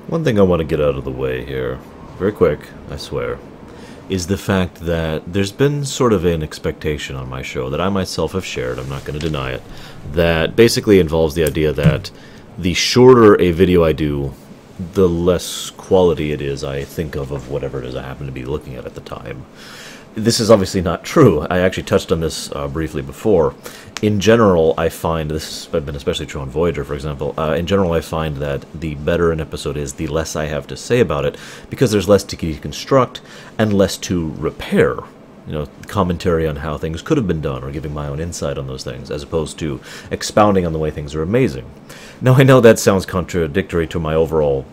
One thing I want to get out of the way here, very quick, I swear, is the fact that there's been sort of an expectation on my show that I myself have shared, I'm not going to deny it, that basically involves the idea that the shorter a video I do, the less quality it is I think of whatever it is I happen to be looking at the time. This is obviously not true. I actually touched on this briefly before. In general, I find, this has been especially true on Voyager, for example, in general I find that the better an episode is, the less I have to say about it, because there's less to deconstruct and less to repair. You know, commentary on how things could have been done, or giving my own insight on those things, as opposed to expounding on the way things are amazing. Now, I know that sounds contradictory to my overall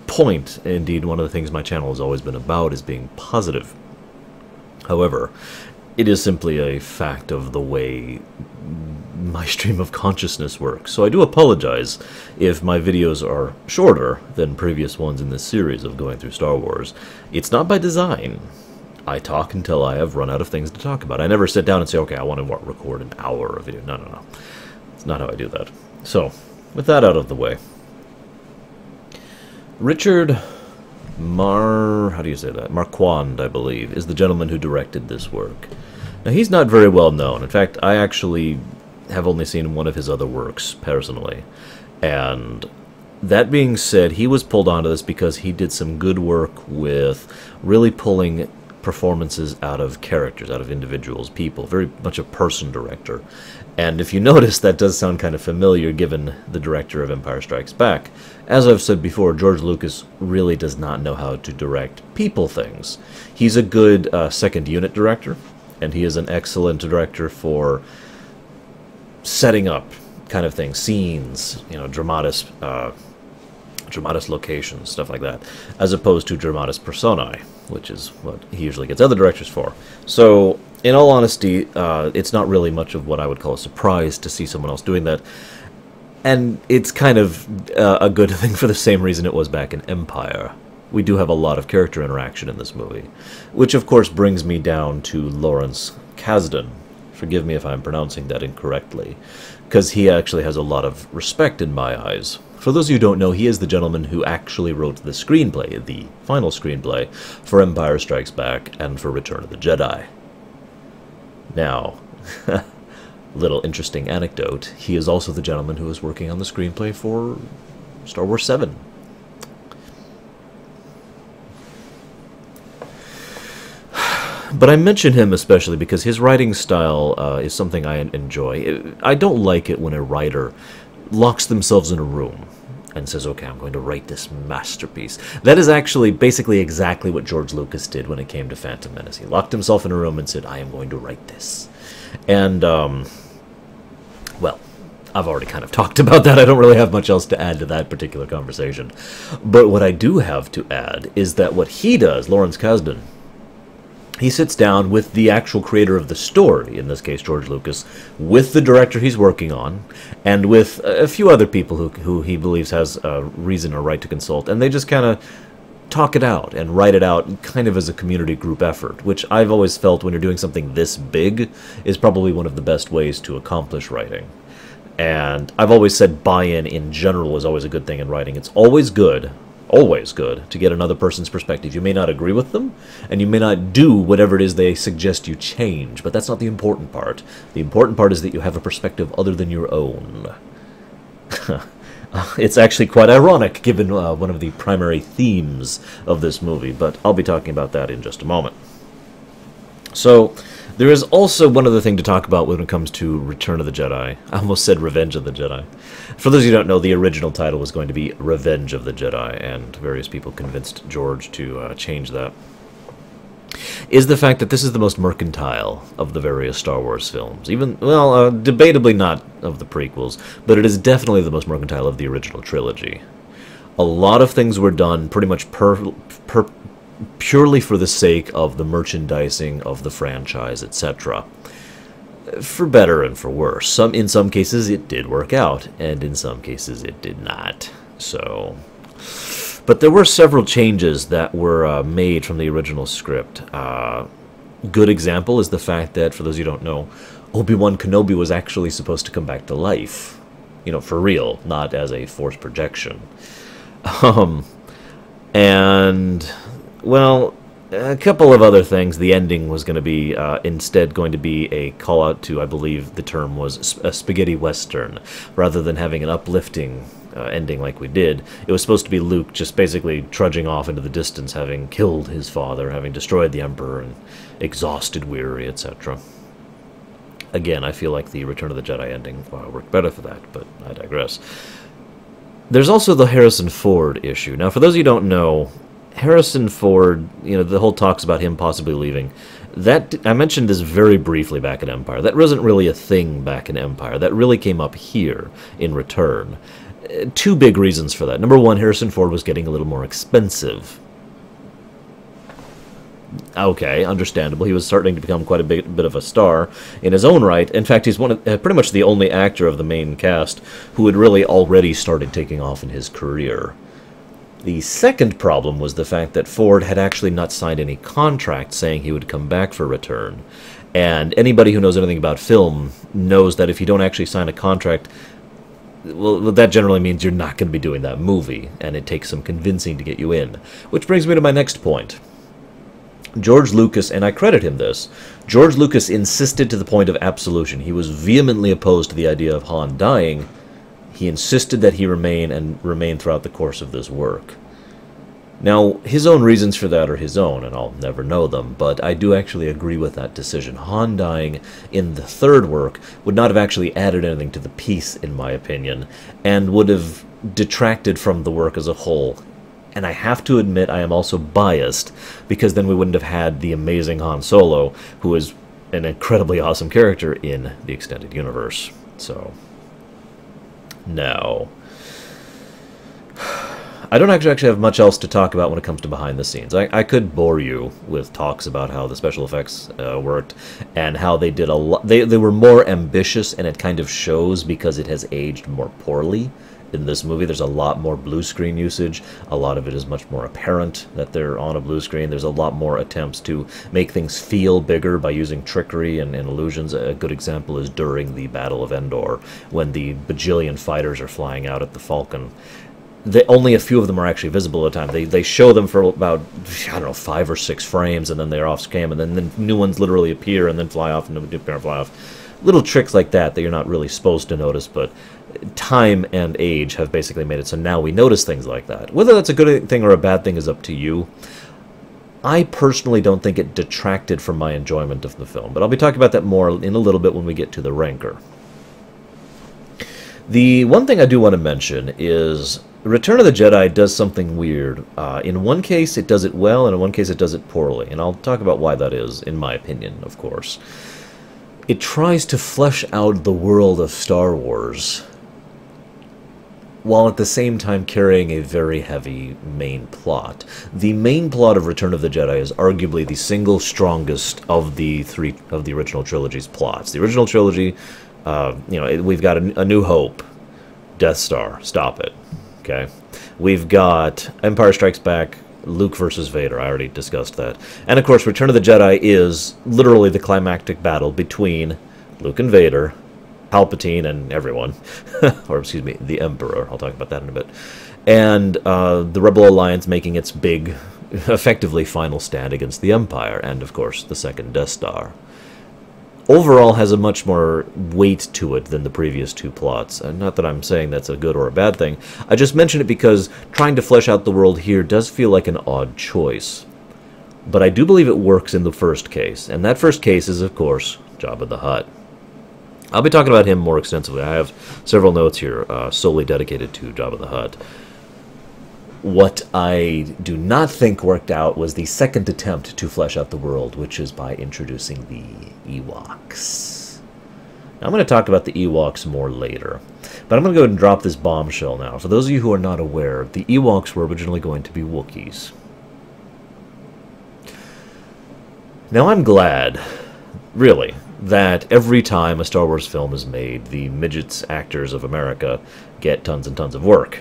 point. Indeed, one of the things my channel has always been about is being positive. However, it is simply a fact of the way my stream of consciousness works. So I do apologize if my videos are shorter than previous ones in this series of going through Star Wars. It's not by design. I talk until I have run out of things to talk about. I never sit down and say, okay, I want to record an hour of video. No. It's not how I do that. So, with that out of the way, Richard Marquand, I believe, is the gentleman who directed this work. Now, he's not very well known. In fact, I actually have only seen one of his other works, personally. And that being said, he was pulled onto this because he did some good work with really pulling performances out of characters, out of individuals, people. Very much a person director. And if you notice, that does sound kind of familiar given the director of Empire Strikes Back. As I've said before, George Lucas really does not know how to direct people things. He's a good second unit director, and he is an excellent director for setting up kind of things, scenes, you know, dramatis locations, stuff like that, as opposed to dramatis personae, which is what he usually gets other directors for. So, in all honesty, it's not really much of what I would call a surprise to see someone else doing that. And it's kind of a good thing for the same reason it was back in Empire. We do have a lot of character interaction in this movie, which of course brings me down to Lawrence Kasdan. Forgive me if I'm pronouncing that incorrectly, because he actually has a lot of respect in my eyes. For those of you who don't know, he is the gentleman who actually wrote the screenplay, the final screenplay, for Empire Strikes Back and for Return of the Jedi. Now, little interesting anecdote, he is also the gentleman who is working on the screenplay for Star Wars 7. But I mention him especially because his writing style is something I enjoy. I don't like it when a writer locks themselves in a room and says, okay, I'm going to write this masterpiece. That is actually basically exactly what George Lucas did when it came to Phantom Menace. He locked himself in a room and said, I am going to write this. And, well, I've already kind of talked about that. I don't really have much else to add to that particular conversation. But what I do have to add is that what he does, Lawrence Kasdan, he sits down with the actual creator of the story, in this case George Lucas, with the director he's working on, and with a few other people who he believes has a reason or right to consult, and they just kind of talk it out and write it out kind of as a community group effort, which I've always felt when you're doing something this big is probably one of the best ways to accomplish writing. And I've always said buy-in in general is always a good thing in writing. It's always good to get another person's perspective. You may not agree with them, and you may not do whatever it is they suggest you change, but that's not the important part. The important part is that you have a perspective other than your own. It's actually quite ironic, given one of the primary themes of this movie, but I'll be talking about that in just a moment. So, there is also one other thing to talk about when it comes to Return of the Jedi. I almost said Revenge of the Jedi. For those of you who don't know, the original title was going to be Revenge of the Jedi, and various people convinced George to change that. Is the fact that this is the most mercantile of the various Star Wars films. Even, well, debatably not of the prequels, but it is definitely the most mercantile of the original trilogy. A lot of things were done pretty much purely for the sake of the merchandising of the franchise, etc. For better and for worse. In some cases it did work out, and in some cases it did not. So, but there were several changes that were made from the original script. Good example is the fact that, for those of you who don't know, Obi-Wan Kenobi was actually supposed to come back to life. You know, for real, not as a Force projection. Um, and, well, a couple of other things. The ending was going to be instead going to be a call out to, I believe the term was a spaghetti western, rather than having an uplifting ending like we did. It was supposed to be Luke just basically trudging off into the distance, having killed his father, having destroyed the Emperor, and exhausted, weary, etc. Again, I feel like the Return of the Jedi ending worked better for that, but I digress. There's also the Harrison Ford issue. Now, for those of you who don't know, Harrison Ford, the whole talks about him possibly leaving. That I mentioned this very briefly back in Empire. That wasn't really a thing back in Empire. That really came up here in Return. Two big reasons for that. Number one, Harrison Ford was getting a little more expensive. Okay, understandable. He was starting to become quite a bit of a star in his own right. In fact, he's pretty much the only actor of the main cast who had really already started taking off in his career. The second problem was the fact that Ford had actually not signed any contract saying he would come back for Return. And anybody who knows anything about film knows that if you don't actually sign a contract, well, that generally means you're not going to be doing that movie, and it takes some convincing to get you in. Which brings me to my next point. George Lucas, and I credit him this, George Lucas insisted to the point of absolution. He was vehemently opposed to the idea of Han dying. He insisted that he remain throughout the course of this work. Now, his own reasons for that are his own, and I'll never know them, but I do actually agree with that decision. Han dying in the third work would not have actually added anything to the piece, in my opinion, and would have detracted from the work as a whole. And I have to admit I am also biased, because then we wouldn't have had the amazing Han Solo, who is an incredibly awesome character in the extended universe. So, now, I don't actually have much else to talk about when it comes to behind the scenes. I could bore you with talks about how the special effects worked, and how they did a lot. They were more ambitious, and it kind of shows because it has aged more poorly. In this movie, there's a lot more blue screen usage. A lot of it is much more apparent that they're on a blue screen. There's a lot more attempts to make things feel bigger by using trickery and illusions. A good example is during the Battle of Endor, when the bajillion fighters are flying out at the Falcon. Only a few of them are actually visible at a time. They show them for about, I don't know, 5 or 6 frames, and then they're off cam, and then new ones literally appear and then fly off, and appear and fly off. Little tricks like that you're not really supposed to notice, but time and age have basically made it so now we notice things like that. Whether that's a good thing or a bad thing is up to you. I personally don't think it detracted from my enjoyment of the film, but I'll be talking about that more in a little bit when we get to the Rancor. The one thing I do want to mention is Return of the Jedi does something weird. In one case it does it well, and in one case it does it poorly, and I'll talk about why that is, in my opinion, of course. It tries to flesh out the world of Star Wars, while at the same time carrying a very heavy main plot. The main plot of Return of the Jedi is arguably the single strongest of the original trilogy's plots. The original trilogy, we've got a New Hope, Death Star, stop it, okay? We've got Empire Strikes Back, Luke versus Vader, I already discussed that. And of course, Return of the Jedi is literally the climactic battle between Luke and Vader, Palpatine and everyone, or excuse me, the Emperor, I'll talk about that in a bit, and the Rebel Alliance making its big, effectively final stand against the Empire, and of course the second Death Star. Overall has a much more weight to it than the previous two plots. Not that I'm saying that's a good or a bad thing, I just mention it because trying to flesh out the world here does feel like an odd choice. But I do believe it works in the first case, and that first case is, of course, Jabba the Hutt. I'll be talking about him more extensively. I have several notes here solely dedicated to Jabba the Hutt. What I do not think worked out was the second attempt to flesh out the world, which is by introducing the Ewoks. Now, I'm going to talk about the Ewoks more later, but I'm going to go ahead and drop this bombshell now. For those of you who are not aware, the Ewoks were originally going to be Wookiees. Now, I'm glad, really, that every time a Star Wars film is made, the midgets actors of America get tons and tons of work.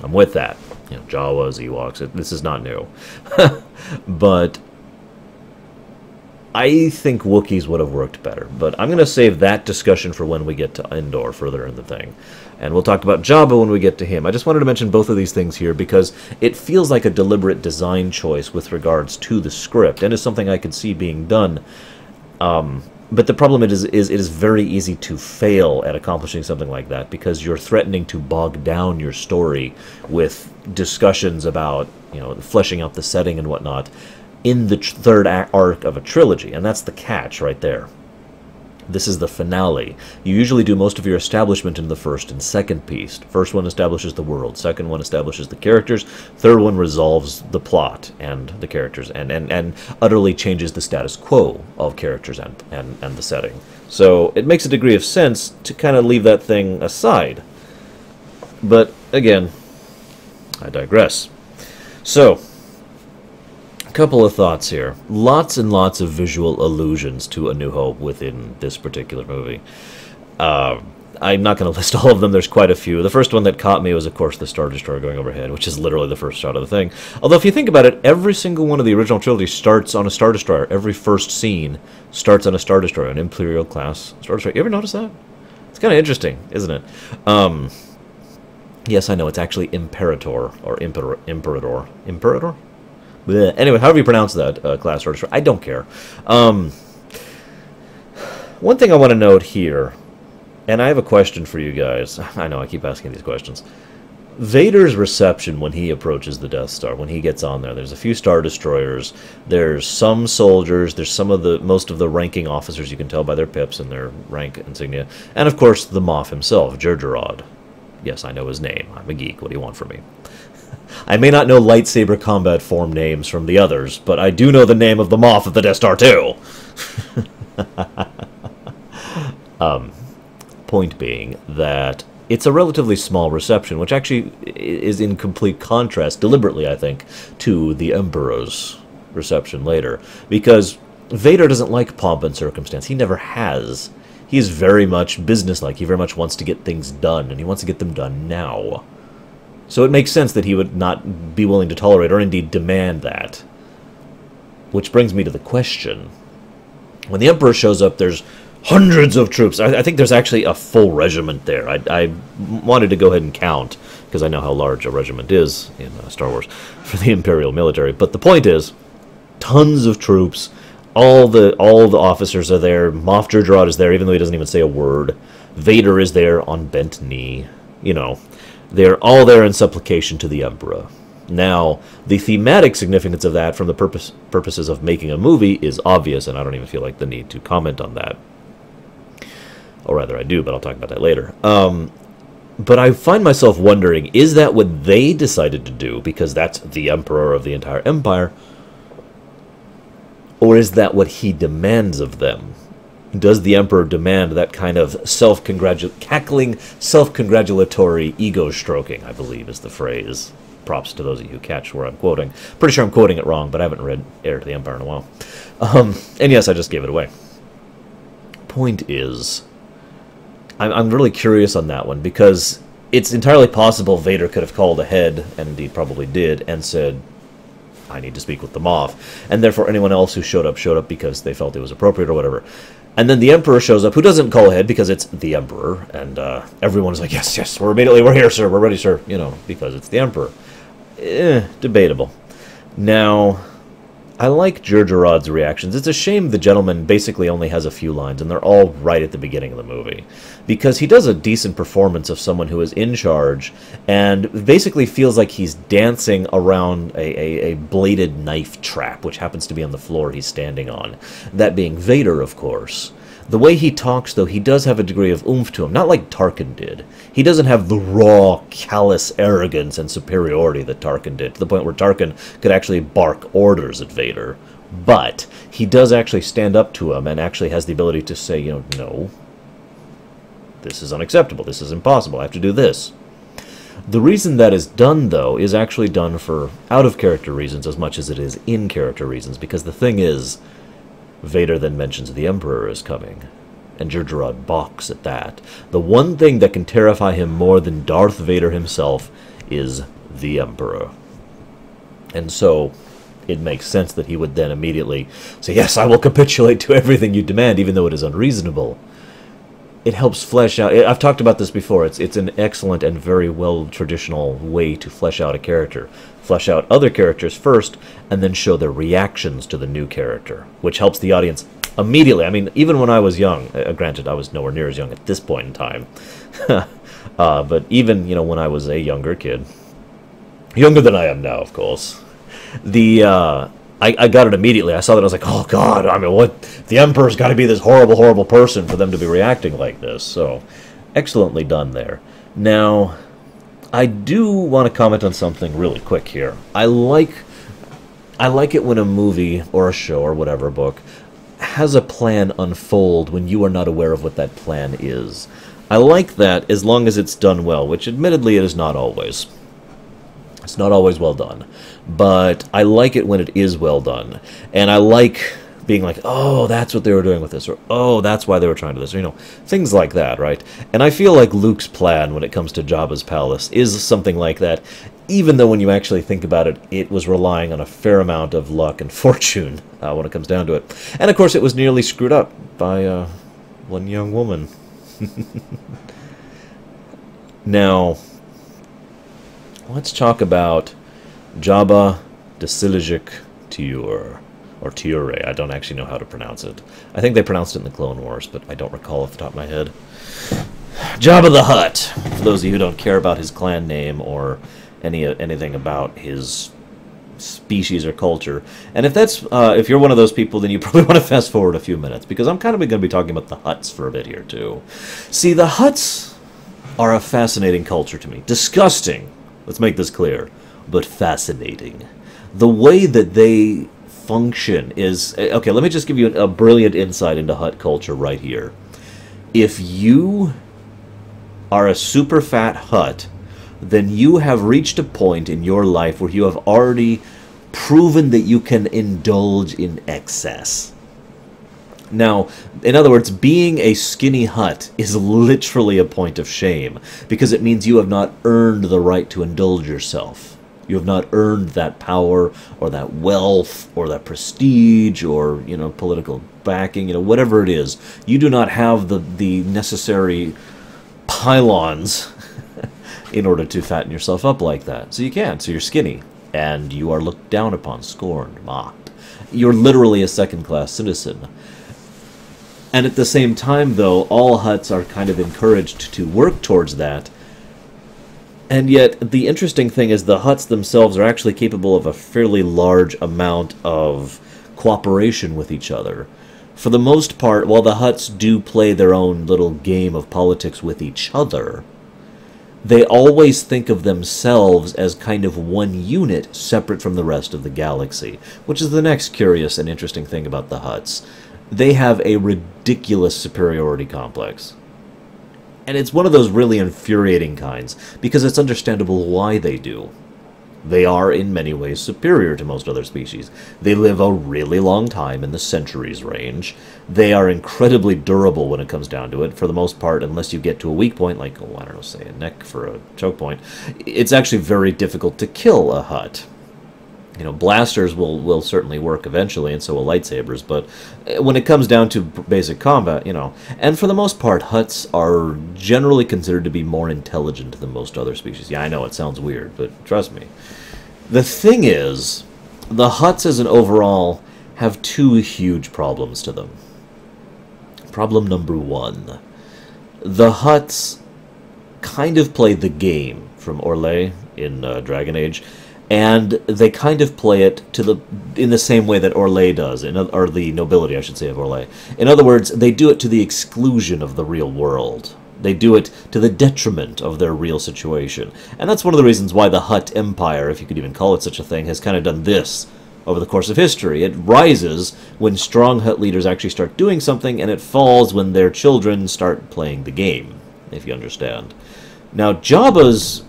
I'm with that. You know, Jawas, Ewoks, this is not new. But I think Wookiees would have worked better, but I'm going to save that discussion for when we get to Endor further in the thing. And we'll talk about Jabba when we get to him. I just wanted to mention both of these things here because it feels like a deliberate design choice with regards to the script, and is something I could see being done. But the problem is it is very easy to fail at accomplishing something like that because you're threatening to bog down your story with discussions about, you know, fleshing out the setting and whatnot in the third arc of a trilogy, and that's the catch right there. This is the finale. You usually do most of your establishment in the first and second piece. First one establishes the world, second one establishes the characters, third one resolves the plot and the characters, and utterly changes the status quo of characters and the setting. So it makes a degree of sense to kind of leave that thing aside. But again, I digress. So, couple of thoughts here. Lots and lots of visual allusions to A New Hope within this particular movie. I'm not going to list all of them. There's quite a few. The first one that caught me was, of course, the Star Destroyer going overhead, which is literally the first shot of the thing. Although, if you think about it, every single one of the original trilogy starts on a Star Destroyer. Every first scene starts on a Star Destroyer, an Imperial-class Star Destroyer. You ever notice that? It's kind of interesting, isn't it? Yes, I know, it's actually Imperator, or Imperator. Imperator? Blech. Anyway, however you pronounce that class Star Destroyer, I don't care. One thing I want to note here, and I have a question for you guys. I know, I keep asking these questions. Vader's reception when he approaches the Death Star, when he gets on there, there's a few Star Destroyers, there's some soldiers, there's most of the ranking officers, you can tell by their pips and their rank insignia, and of course the Moff himself, Jerjerrod. Yes, I know his name. I'm a geek. What do you want from me? I may not know lightsaber combat form names from the others, but I do know the name of the Moff of the Death Star too. Point being that it's a relatively small reception, which actually is in complete contrast, deliberately I think, to the Emperor's reception later. Because Vader doesn't like pomp and circumstance. He never has. He is very much businesslike. He very much wants to get things done, and he wants to get them done now. So it makes sense that he would not be willing to tolerate, or indeed demand that. Which brings me to the question. When the Emperor shows up, there's hundreds of troops. I think there's actually a full regiment there. I wanted to go ahead and count, because I know how large a regiment is in Star Wars for the Imperial military. But the point is, tons of troops. All the officers are there. Moff Jerjerrod is there, even though he doesn't even say a word. Vader is there on bent knee. You know, they're all there in supplication to the Emperor. Now, the thematic significance of that from the purposes of making a movie is obvious, and I don't even feel like the need to comment on that. Or rather, I do, but I'll talk about that later. But I find myself wondering, is that what they decided to do, because that's the Emperor of the entire Empire? Or is that what he demands of them? Does the Emperor demand that kind of cackling, self-congratulatory ego-stroking, I believe is the phrase. Props to those of you who catch where I'm quoting. Pretty sure I'm quoting it wrong, but I haven't read Heir to the Empire in a while. And yes, I just gave it away. Point is, I'm really curious on that one, because it's entirely possible Vader could have called ahead, and indeed probably did, and said, I need to speak with the Moff, and therefore anyone else who showed up because they felt it was appropriate or whatever. And then the Emperor shows up, who doesn't call ahead because it's the Emperor, and everyone's like, yes, we're here, sir, we're ready, sir, you know, because it's the Emperor. Debatable. Now, I like Jerjerrod's reactions. It's a shame the gentleman basically only has a few lines, and they're all right at the beginning of the movie. Because he does a decent performance of someone who is in charge, and basically feels like he's dancing around a bladed knife trap, which happens to be on the floor he's standing on. That being Vader, of course. The way he talks, though, he does have a degree of oomph to him, not like Tarkin did. He doesn't have the raw, callous arrogance and superiority that Tarkin did, to the point where Tarkin could actually bark orders at Vader. But he does actually stand up to him and actually has the ability to say, you know, no, this is unacceptable, this is impossible, I have to do this. The reason that is done, though, is actually done for out-of-character reasons as much as it is in-character reasons, because the thing is, Vader then mentions the Emperor is coming, and Jerjerrod balks at that. The one thing that can terrify him more than Darth Vader himself is the Emperor. And so, it makes sense that he would then immediately say, yes, I will capitulate to everything you demand, even though it is unreasonable. It helps flesh out... I've talked about this before. It's an excellent and very well traditional way to flesh out a character. Flesh out other characters first, and then show their reactions to the new character, which helps the audience immediately. I mean, even when I was young, granted, I was nowhere near as young at this point in time, but even, when I was a younger kid, younger than I am now, of course, I got it immediately. I saw that, I was like, oh god, I mean, what? The Emperor's got to be this horrible, horrible person for them to be reacting like this. So, excellently done there. Now, I do want to comment on something really quick here. I like it when a movie, or a show, or whatever, a book, has a plan unfold when you are not aware of what that plan is. I like that as long as it's done well, which admittedly it is not always. It's not always well done, but I like it when it is well done, and I like being like, oh, that's what they were doing with this, or oh, that's why they were trying to this, or, things like that, right? And I feel like Luke's plan when it comes to Jabba's palace is something like that, even though when you actually think about it, it was relying on a fair amount of luck and fortune when it comes down to it. And of course, it was nearly screwed up by one young woman. Now, let's talk about Jabba the Silajik Tiur, or Tiure. I don't actually know how to pronounce it. I think they pronounced it in the Clone Wars, but I don't recall off the top of my head. Jabba the Hutt, for those of you who don't care about his clan name or anything about his species or culture. And if you're one of those people, then you probably want to fast forward a few minutes, because I'm kind of going to be talking about the Hutts for a bit here, too. See, the Hutts are a fascinating culture to me. Disgusting. Let's make this clear, but fascinating. The way that they function is... Okay, let me just give you a brilliant insight into Hutt culture right here. If you are a super fat Hutt, then you have reached a point in your life where you have already proven that you can indulge in excess. Now, in other words, being a skinny Hutt is literally a point of shame, because it means you have not earned the right to indulge yourself. You have not earned that power, or that wealth, or that prestige, or, political backing, whatever it is. You do not have the necessary pylons in order to fatten yourself up like that. So you can't. So you're skinny, and you are looked down upon, scorned, mocked. You're literally a second-class citizen. And at the same time, though, all Hutts are kind of encouraged to work towards that. And yet, the interesting thing is the Hutts themselves are actually capable of a fairly large amount of cooperation with each other. For the most part, while the Hutts do play their own little game of politics with each other, they always think of themselves as kind of one unit separate from the rest of the galaxy, which is the next curious and interesting thing about the Hutts. They have a ridiculous superiority complex. And it's one of those really infuriating kinds, because it's understandable why they do. They are, in many ways, superior to most other species. They live a really long time in the centuries range. They are incredibly durable when it comes down to it. For the most part, unless you get to a weak point, like, I don't know, say a neck for a choke point, it's actually very difficult to kill a Hutt. Blasters will certainly work eventually, and so will lightsabers, but when it comes down to basic combat, and for the most part, Hutts are generally considered to be more intelligent than most other species. Yeah, I know, it sounds weird, but trust me. The thing is, the Hutts as an overall have two huge problems to them. Problem number one. The Hutts kind of play the game from Orlais in Dragon Age, and they kind of play it in the same way that Orlais does, or the nobility, I should say, of Orlais. In other words, they do it to the exclusion of the real world. They do it to the detriment of their real situation. And that's one of the reasons why the Hutt Empire, if you could even call it such a thing, has kind of done this over the course of history. It rises when strong Hutt leaders actually start doing something, and it falls when their children start playing the game, if you understand. Now, Jabba's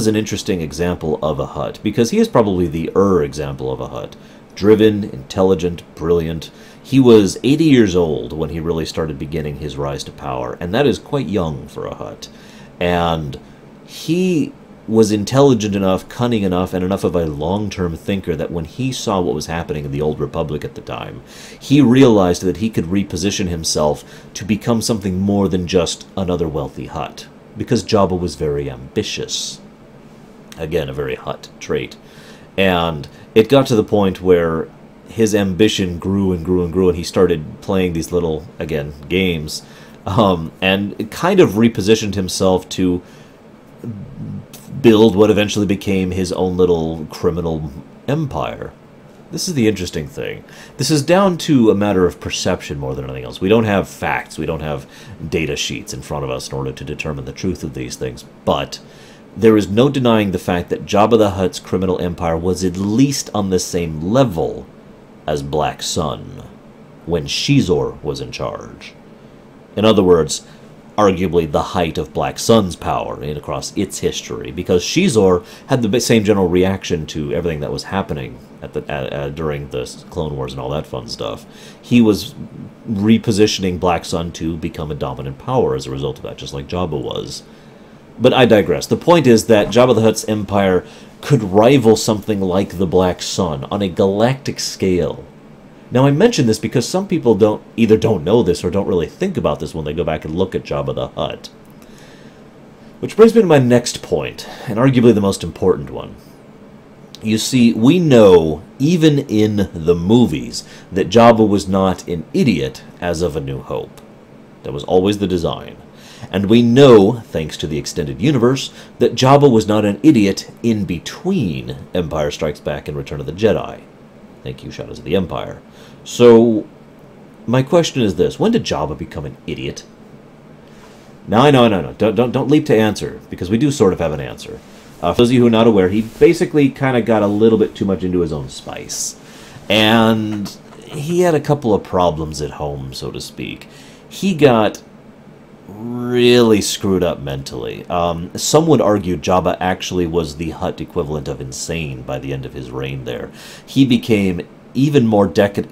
an interesting example of a Hutt, because he is probably the example of a Hutt. Driven, intelligent, brilliant. He was 80 years old when he really started beginning his rise to power, and that is quite young for a Hutt. And he was intelligent enough, cunning enough, and enough of a long-term thinker that when he saw what was happening in the Old Republic at the time, he realized that he could reposition himself to become something more than just another wealthy Hutt. Because Jabba was very ambitious. Again, a very Hutt trait. And it got to the point where his ambition grew and grew and grew, and he started playing these little, again, games, and kind of repositioned himself to build what eventually became his own little criminal empire. This is the interesting thing. This is down to a matter of perception more than anything else. We don't have facts. We don't have data sheets in front of us in order to determine the truth of these things. But there is no denying the fact that Jabba the Hutt's criminal empire was at least on the same level as Black Sun when Shizor was in charge. In other words, arguably the height of Black Sun's power across its history, because Shizor had the same general reaction to everything that was happening during the Clone Wars and all that fun stuff. He was repositioning Black Sun to become a dominant power as a result of that, just like Jabba was. But I digress. The point is that Jabba the Hutt's empire could rival something like the Black Sun on a galactic scale. Now, I mention this because some people either don't know this or don't really think about this when they go back and look at Jabba the Hutt. Which brings me to my next point, and arguably the most important one. You see, we know, even in the movies, that Jabba was not an idiot as of A New Hope. That was always the design. And we know, thanks to the extended universe, that Jabba was not an idiot in between Empire Strikes Back and Return of the Jedi. Thank you, Shadows of the Empire. So, my question is this. When did Jabba become an idiot? No. Don't leap to answer, because we do sort of have an answer. For those of you who are not aware, he basically kind of got a little bit too much into his own spice. And he had a couple of problems at home, so to speak. He got really screwed up mentally. Some would argue Jabba actually was the Hutt equivalent of insane by the end of his reign there. He became even more decadent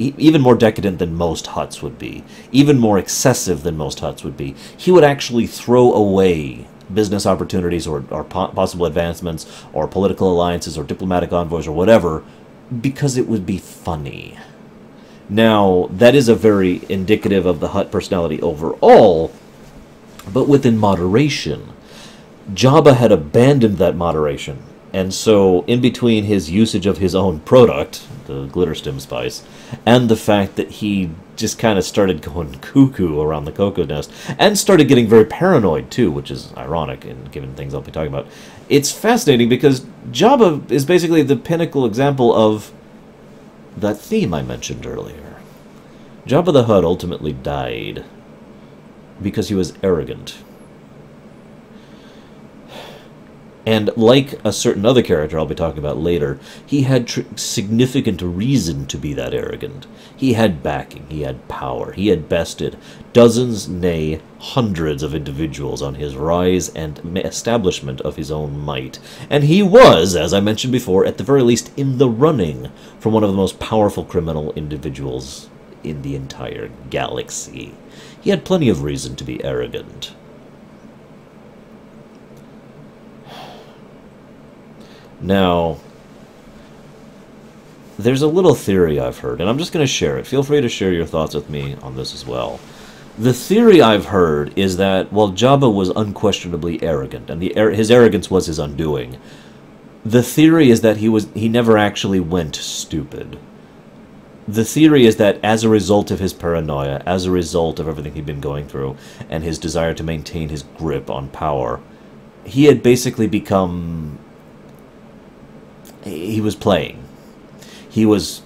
than most Hutts would be, even more excessive than most Hutts would be. He would actually throw away business opportunities or possible advancements or political alliances or diplomatic envoys or whatever because it would be funny. Now, that is a very indicative of the Hutt personality overall, but within moderation. Jabba had abandoned that moderation, and so in between his usage of his own product, the glitter stem spice, and the fact that he just kind of started going cuckoo around the cocoa nest, and started getting very paranoid too, which is ironic given things I'll be talking about. It's fascinating because Jabba is basically the pinnacle example of that theme I mentioned earlier. Jabba the Hutt ultimately died because he was arrogant. And like a certain other character I'll be talking about later, he had significant reason to be that arrogant. He had backing, he had power, he had bested dozens, nay, hundreds of individuals on his rise and establishment of his own might. And he was, as I mentioned before, at the very least in the running for one of the most powerful criminal individuals in the entire galaxy. He had plenty of reason to be arrogant. Now, there's a little theory I've heard, and I'm just going to share it. Feel free to share your thoughts with me on this as well. The theory I've heard is that, while Jabba was unquestionably arrogant, and his arrogance was his undoing, the theory is that he never actually went stupid. The theory is that as a result of his paranoia, as a result of everything he'd been going through, and his desire to maintain his grip on power, he had basically become... He was playing. He was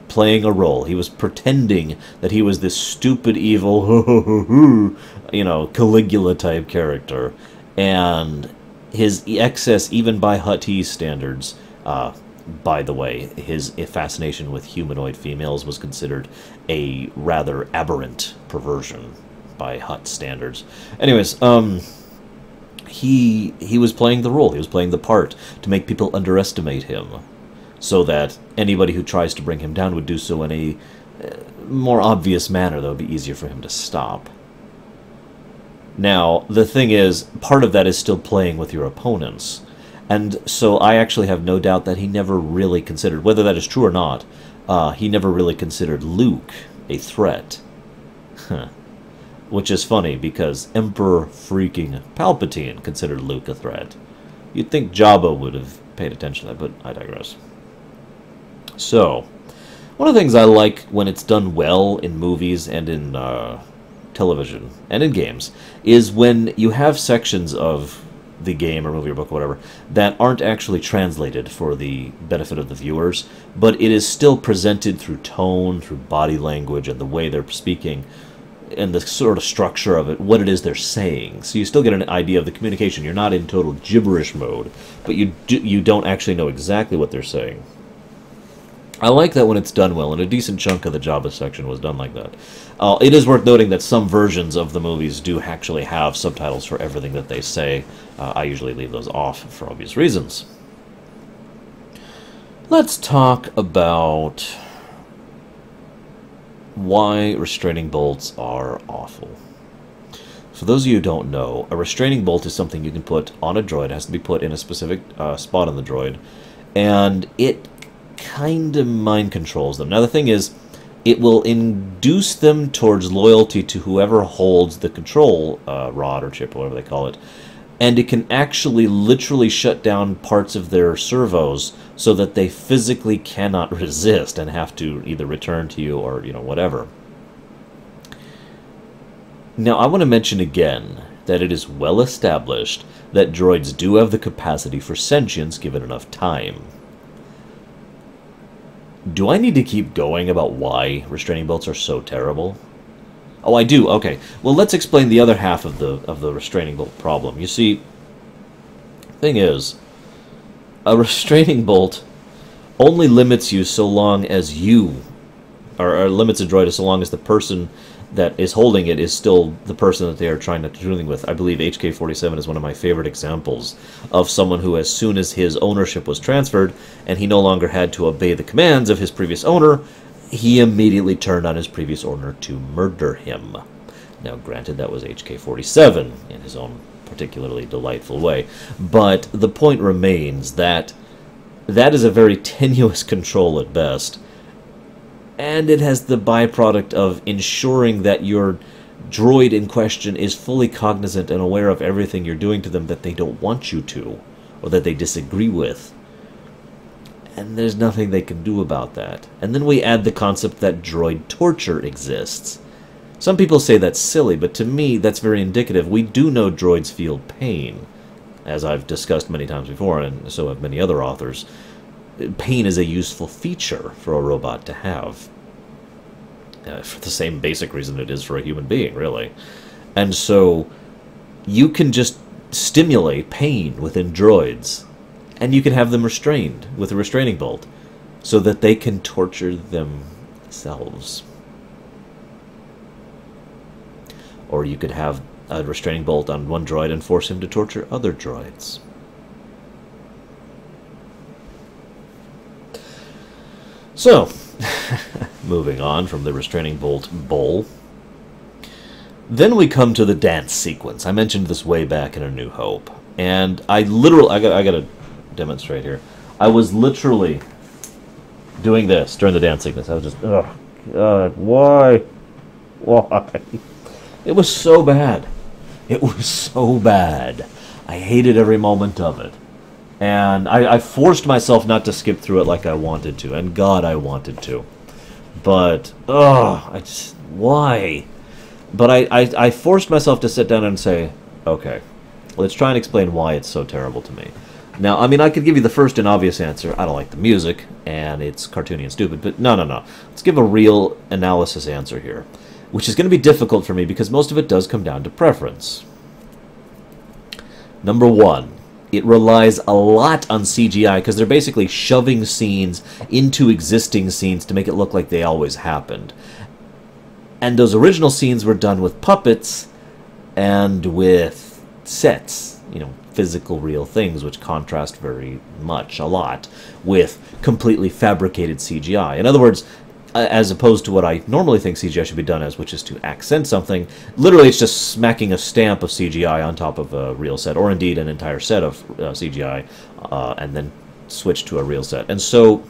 playing a role. He was pretending that he was this stupid, evil, Caligula-type character. And his excess, even by Huttese standards, by the way, his fascination with humanoid females was considered a rather aberrant perversion by Hutt standards. Anyways, he was playing the role, he was playing the part to make people underestimate him, so that anybody who tries to bring him down would do so in a more obvious manner that would be easier for him to stop. Now, the thing is, part of that is still playing with your opponents. And so I actually have no doubt that he never really considered, whether that is true or not, he never really considered Luke a threat. Which is funny, because Emperor freaking Palpatine considered Luke a threat. You'd think Jabba would have paid attention to that, but I digress. So, one of the things I like when it's done well in movies and in television and in games is when you have sections of the game or movie or book or whatever that aren't actually translated for the benefit of the viewers, but it is still presented through tone, through body language, and the way they're speaking, and the sort of structure of it, what it is they're saying. So you still get an idea of the communication. You're not in total gibberish mode, but you don't actually know exactly what they're saying. I like that when it's done well, and a decent chunk of the Jabba section was done like that. It is worth noting that some versions of the movies do actually have subtitles for everything that they say. I usually leave those off for obvious reasons. Let's talk about why restraining bolts are awful. For those of you who don't know, a restraining bolt is something you can put on a droid. It has to be put in a specific spot on the droid, and it kind of mind controls them. Now the thing is, it will induce them towards loyalty to whoever holds the control rod or chip or whatever they call it, and it can actually literally shut down parts of their servos so that they physically cannot resist and have to either return to you or, whatever. Now, I want to mention again that it is well established that droids do have the capacity for sentience given enough time. Do I need to keep going about why restraining bolts are so terrible? Oh, I do. Okay. Well, let's explain the other half of the restraining bolt problem. You see, thing is, a restraining bolt only limits you so long as you, or limits a droid so long as the person that is holding it is still the person that they are trying to do something with. I believe HK-47 is one of my favorite examples of someone who, as soon as his ownership was transferred and he no longer had to obey the commands of his previous owner, he immediately turned on his previous owner to murder him. Now, granted, that was HK-47 in his own particularly delightful way, but the point remains that that is a very tenuous control at best, and it has the byproduct of ensuring that your droid in question is fully cognizant and aware of everything you're doing to them that they don't want you to, or that they disagree with. And there's nothing they can do about that. And then we add the concept that droid torture exists. Some people say that's silly, but to me that's very indicative. We do know droids feel pain, as I've discussed many times before, and so have many other authors. Pain is a useful feature for a robot to have. For the same basic reason it is for a human being, really. And so you can just stimulate pain within droids, and you can have them restrained with a restraining bolt so that they can torture themselves. Or you could have a restraining bolt on one droid and force him to torture other droids. So, moving on from the restraining bolt bowl, then we come to the dance sequence. I mentioned this way back in A New Hope, and I gotta demonstrate here. I was literally doing this during the dance sequence. I was just, oh God, why? It was so bad. It was so bad. I hated every moment of it. And I forced myself not to skip through it like I wanted to. And God, I wanted to. But, why? But I forced myself to sit down and say, okay, let's try and explain why it's so terrible to me. Now, I mean, I could give you the first and obvious answer. I don't like the music, and it's cartoony and stupid. But no. Let's give a real analysis answer here, which is going to be difficult for me because most of it does come down to preference. Number one, it relies a lot on CGI because they're basically shoving scenes into existing scenes to make it look like they always happened. And those original scenes were done with puppets and with sets, physical real things, which contrast very much, a lot, with completely fabricated CGI. In other words, as opposed to what I normally think CGI should be done as, which is to accent something. Literally, it's just smacking a stamp of CGI on top of a real set, or indeed an entire set of CGI, and then switch to a real set. And so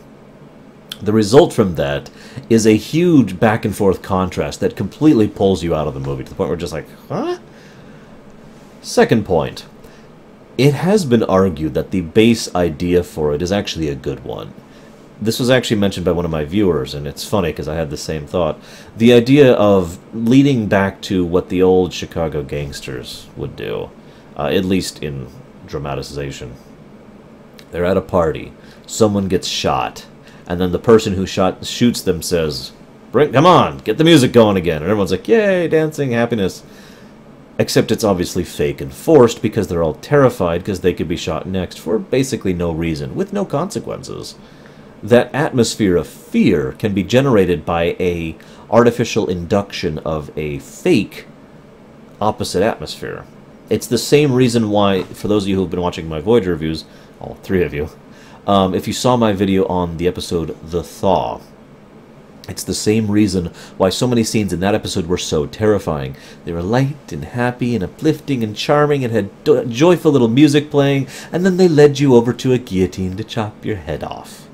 the result from that is a huge back and forth contrast that completely pulls you out of the movie to the point where you're just like, huh? Second point. It has been argued that the base idea for it is actually a good one. This was actually mentioned by one of my viewers, and it's funny because I had the same thought. The idea of leading back to what the old Chicago gangsters would do, at least in dramatization. They're at a party, someone gets shot, and then the person who shoots them says, "Come on, get the music going again," and everyone's like, "Yay, dancing, happiness." Except it's obviously fake and forced because they're all terrified because they could be shot next for basically no reason, with no consequences. That atmosphere of fear can be generated by a artificial induction of a fake opposite atmosphere. It's the same reason why, for those of you who have been watching my Voyager reviews, all three of you, if you saw my video on the episode The Thaw, it's the same reason why so many scenes in that episode were so terrifying. They were light and happy and uplifting and charming and had joyful little music playing, and then they led you over to a guillotine to chop your head off.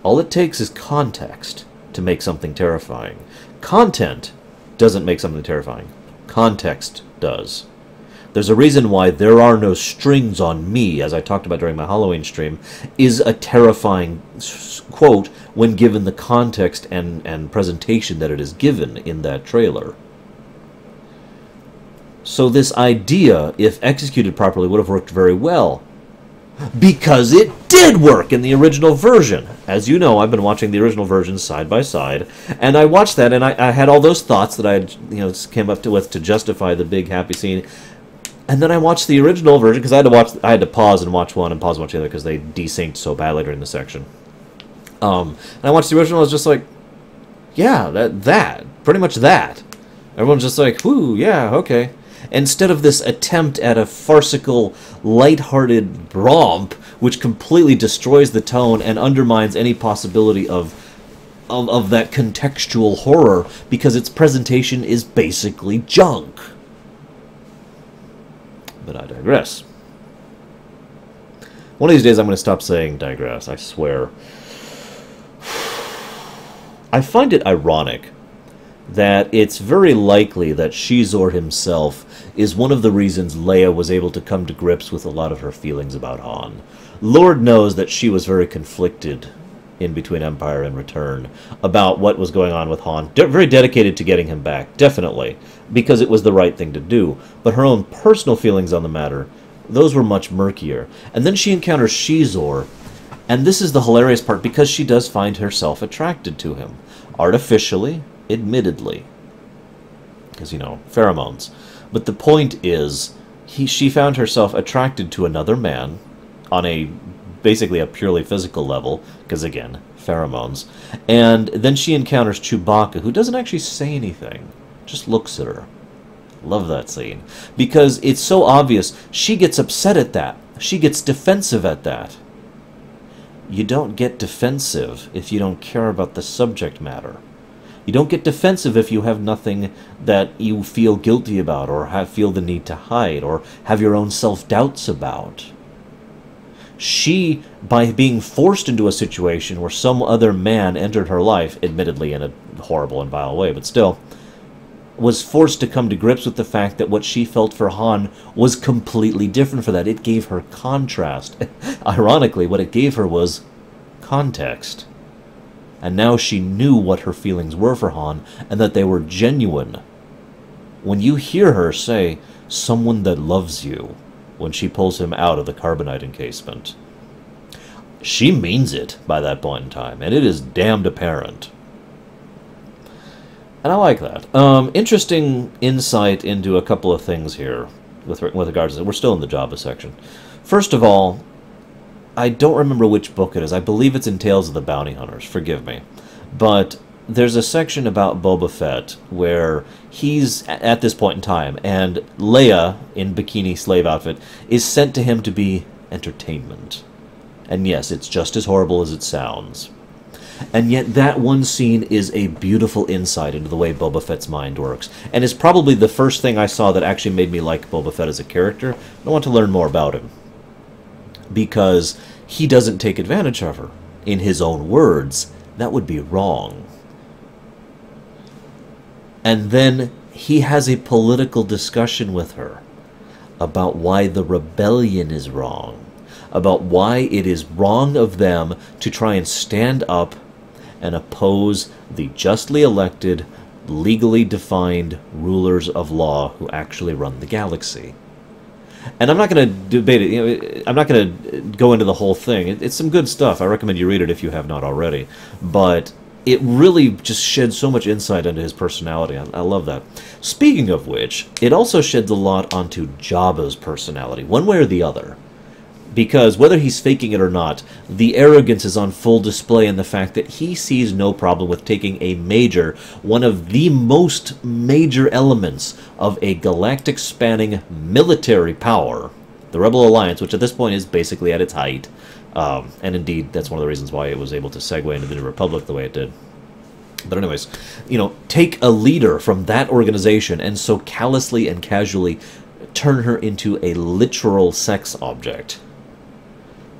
All it takes is context to make something terrifying. Content doesn't make something terrifying. Context does. There's a reason why "There Are No Strings on Me," as I talked about during my Halloween stream, is a terrifying quote when given the context and presentation that it is given in that trailer. So this idea, if executed properly, would have worked very well. Because it did work in the original version. As you know, I've been watching the original version side by side, and I watched that, and I had all those thoughts that I had, came up with to justify the big happy scene. And then I watched the original version because I had to pause and watch one and pause and watch the other because they desynced so badly during the section. And I watched the original. I was just like, yeah, that pretty much that. Everyone's just like, whoo, yeah, okay. Instead of this attempt at a farcical, lighthearted romp, which completely destroys the tone and undermines any possibility of that contextual horror, because its presentation is basically junk. But I digress. One of these days I'm going to stop saying digress, I swear. I find it ironic that it's very likely that Shizor himself is one of the reasons Leia was able to come to grips with a lot of her feelings about Han. Lord knows that she was very conflicted in between Empire and Return about what was going on with Han. Very dedicated to getting him back, definitely, because it was the right thing to do. But her own personal feelings on the matter, those were much murkier. And then she encounters Shizor, and this is the hilarious part, because she does find herself attracted to him. Artificially, admittedly. Because, pheromones. But the point is, she found herself attracted to another man on basically a purely physical level, because again, pheromones. And then she encounters Chewbacca, who doesn't actually say anything, just looks at her. Love that scene. Because it's so obvious, she gets upset at that. She gets defensive at that. You don't get defensive if you don't care about the subject matter. You don't get defensive if you have nothing that you feel guilty about, or feel the need to hide, or have your own self-doubts about. She, by being forced into a situation where some other man entered her life, admittedly in a horrible and vile way, but still, was forced to come to grips with the fact that what she felt for Han was completely different for that. It gave her contrast. Ironically, what it gave her was context. And now she knew what her feelings were for Han, and that they were genuine. When you hear her say, "someone that loves you," when she pulls him out of the carbonite encasement, she means it by that point in time, and it is damned apparent. And I like that. Interesting insight into a couple of things here with regards to it. We're still in the Jabba section. First of all, I don't remember which book it is. I believe it's in Tales of the Bounty Hunters. Forgive me. But there's a section about Boba Fett where he's at this point in time, and Leia, in bikini slave outfit, is sent to him to be entertainment. And yes, it's just as horrible as it sounds. And yet that one scene is a beautiful insight into the way Boba Fett's mind works. And is probably the first thing I saw that actually made me like Boba Fett as a character. I want to learn more about him. Because he doesn't take advantage of her. In his own words, that would be wrong. And then he has a political discussion with her about why the rebellion is wrong, about why it is wrong of them to try and stand up and oppose the justly elected, legally defined rulers of law who actually run the galaxy. And I'm not going to debate it. You know, I'm not going to go into the whole thing. It's some good stuff. I recommend you read it if you have not already. But it really just sheds so much insight into his personality. I love that. Speaking of which, it also sheds a lot onto Jabba's personality, one way or the other. Because whether he's faking it or not, the arrogance is on full display in the fact that he sees no problem with taking a one of the most major elements of a galactic-spanning military power, the Rebel Alliance, which at this point is basically at its height. And indeed, that's one of the reasons why it was able to segue into the New Republic the way it did. But anyways, you know, take a leader from that organization and so callously and casually turn her into a literal sex object.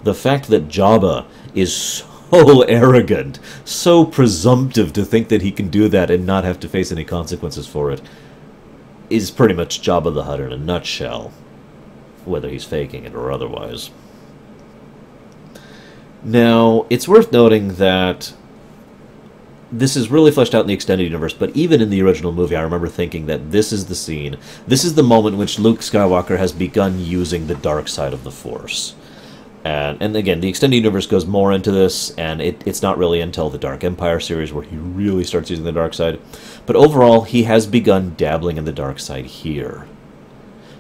The fact that Jabba is so arrogant, so presumptive to think that he can do that and not have to face any consequences for it, is pretty much Jabba the Hutt in a nutshell, whether he's faking it or otherwise. Now, it's worth noting that this is really fleshed out in the extended universe, but even in the original movie, I remember thinking that this is the scene, this is the moment in which Luke Skywalker has begun using the dark side of the Force. And again, the extended universe goes more into this, and it's not really until the Dark Empire series where he really starts using the dark side. But overall, he has begun dabbling in the dark side here.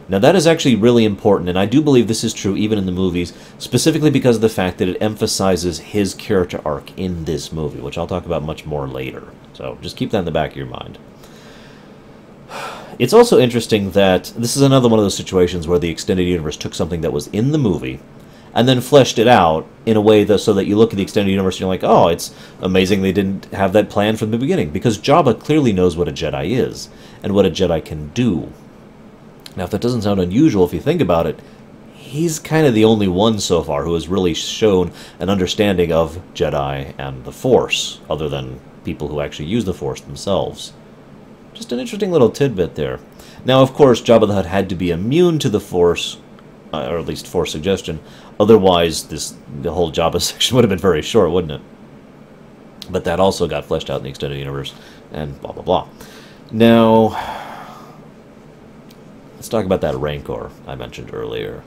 Now that is actually really important, and I do believe this is true even in the movies, specifically because of the fact that it emphasizes his character arc in this movie, which I'll talk about much more later. So just keep that in the back of your mind. It's also interesting that this is another one of those situations where the extended universe took something that was in the movie and then fleshed it out in a way so that you look at the extended universe and you're like, oh, it's amazing they didn't have that plan from the beginning, because Jabba clearly knows what a Jedi is and what a Jedi can do. Now, if that doesn't sound unusual if you think about it, he's kind of the only one so far who has really shown an understanding of Jedi and the Force, other than people who actually use the Force themselves. Just an interesting little tidbit there. Now, of course, Jabba the Hutt had to be immune to the Force, or at least Force suggestion. Otherwise, the whole Jabba section would have been very short, wouldn't it? But that also got fleshed out in the extended universe, and blah, blah, blah. Now, let's talk about that Rancor I mentioned earlier.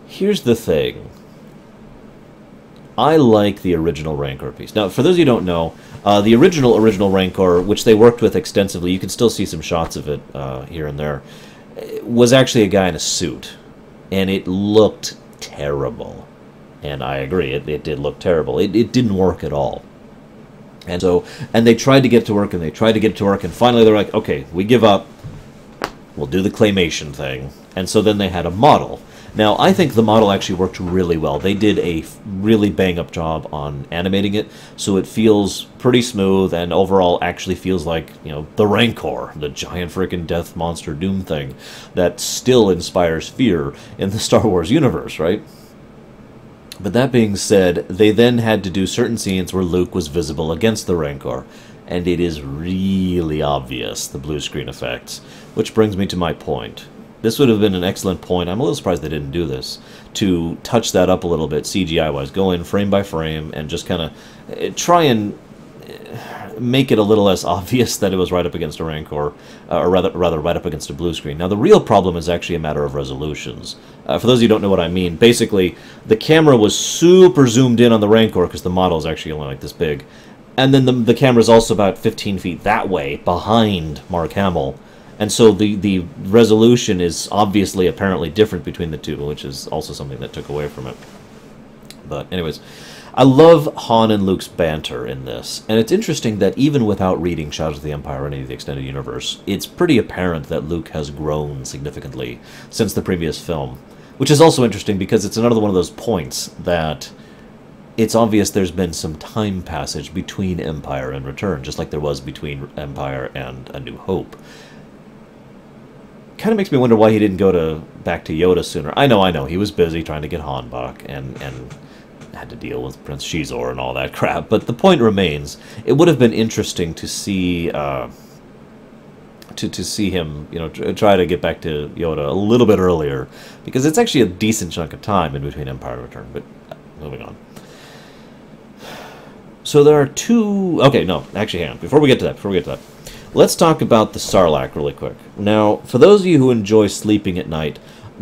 Here's the thing. I like the original Rancor piece. Now, for those of you who don't know, the original Rancor, which they worked with extensively, you can still see some shots of it here and there, was actually a guy in a suit. And it looked terrible. And I agree, it did look terrible. It didn't work at all. And they tried to get it to work, and they tried to get it to work, and finally they're like, okay, we give up. We'll do the claymation thing. And so then they had a model. Now, I think the model actually worked really well. They did a really bang-up job on animating it, so it feels pretty smooth, and overall actually feels like, you know, the Rancor, the giant freaking death monster doom thing that still inspires fear in the Star Wars universe, right? But that being said, they then had to do certain scenes where Luke was visible against the Rancor, and it is really obvious, the blue screen effects. Which brings me to my point. This would have been an excellent point. I'm a little surprised they didn't do this. To touch that up a little bit, CGI-wise. Go in frame by frame and just kind of try and make it a little less obvious that it was right up against a Rancor, or rather right up against a blue screen. Now, the real problem is actually a matter of resolutions. For those of you who don't know what I mean, basically, the camera was super zoomed in on the Rancor because the model is actually only like this big. And then the camera is also about 15 feet that way, behind Mark Hamill. And so the resolution is obviously apparently different between the two, which is also something that took away from it. But anyways, I love Han and Luke's banter in this. And it's interesting that even without reading Shadows of the Empire or any of the extended universe, it's pretty apparent that Luke has grown significantly since the previous film. Which is also interesting because it's another one of those points that it's obvious there's been some time passage between Empire and Return, just like there was between Empire and A New Hope. Kind of makes me wonder why he didn't go back to Yoda sooner. I know, he was busy trying to get Hanbok and had to deal with Prince Shizor and all that crap, but the point remains, it would have been interesting to see to see him, try to get back to Yoda a little bit earlier, because it's actually a decent chunk of time in between Empire and Return, but moving on. So there are two... Okay, no, actually, hang on. Before we get to that, let's talk about the Sarlacc really quick. Now, for those of you who enjoy sleeping at night,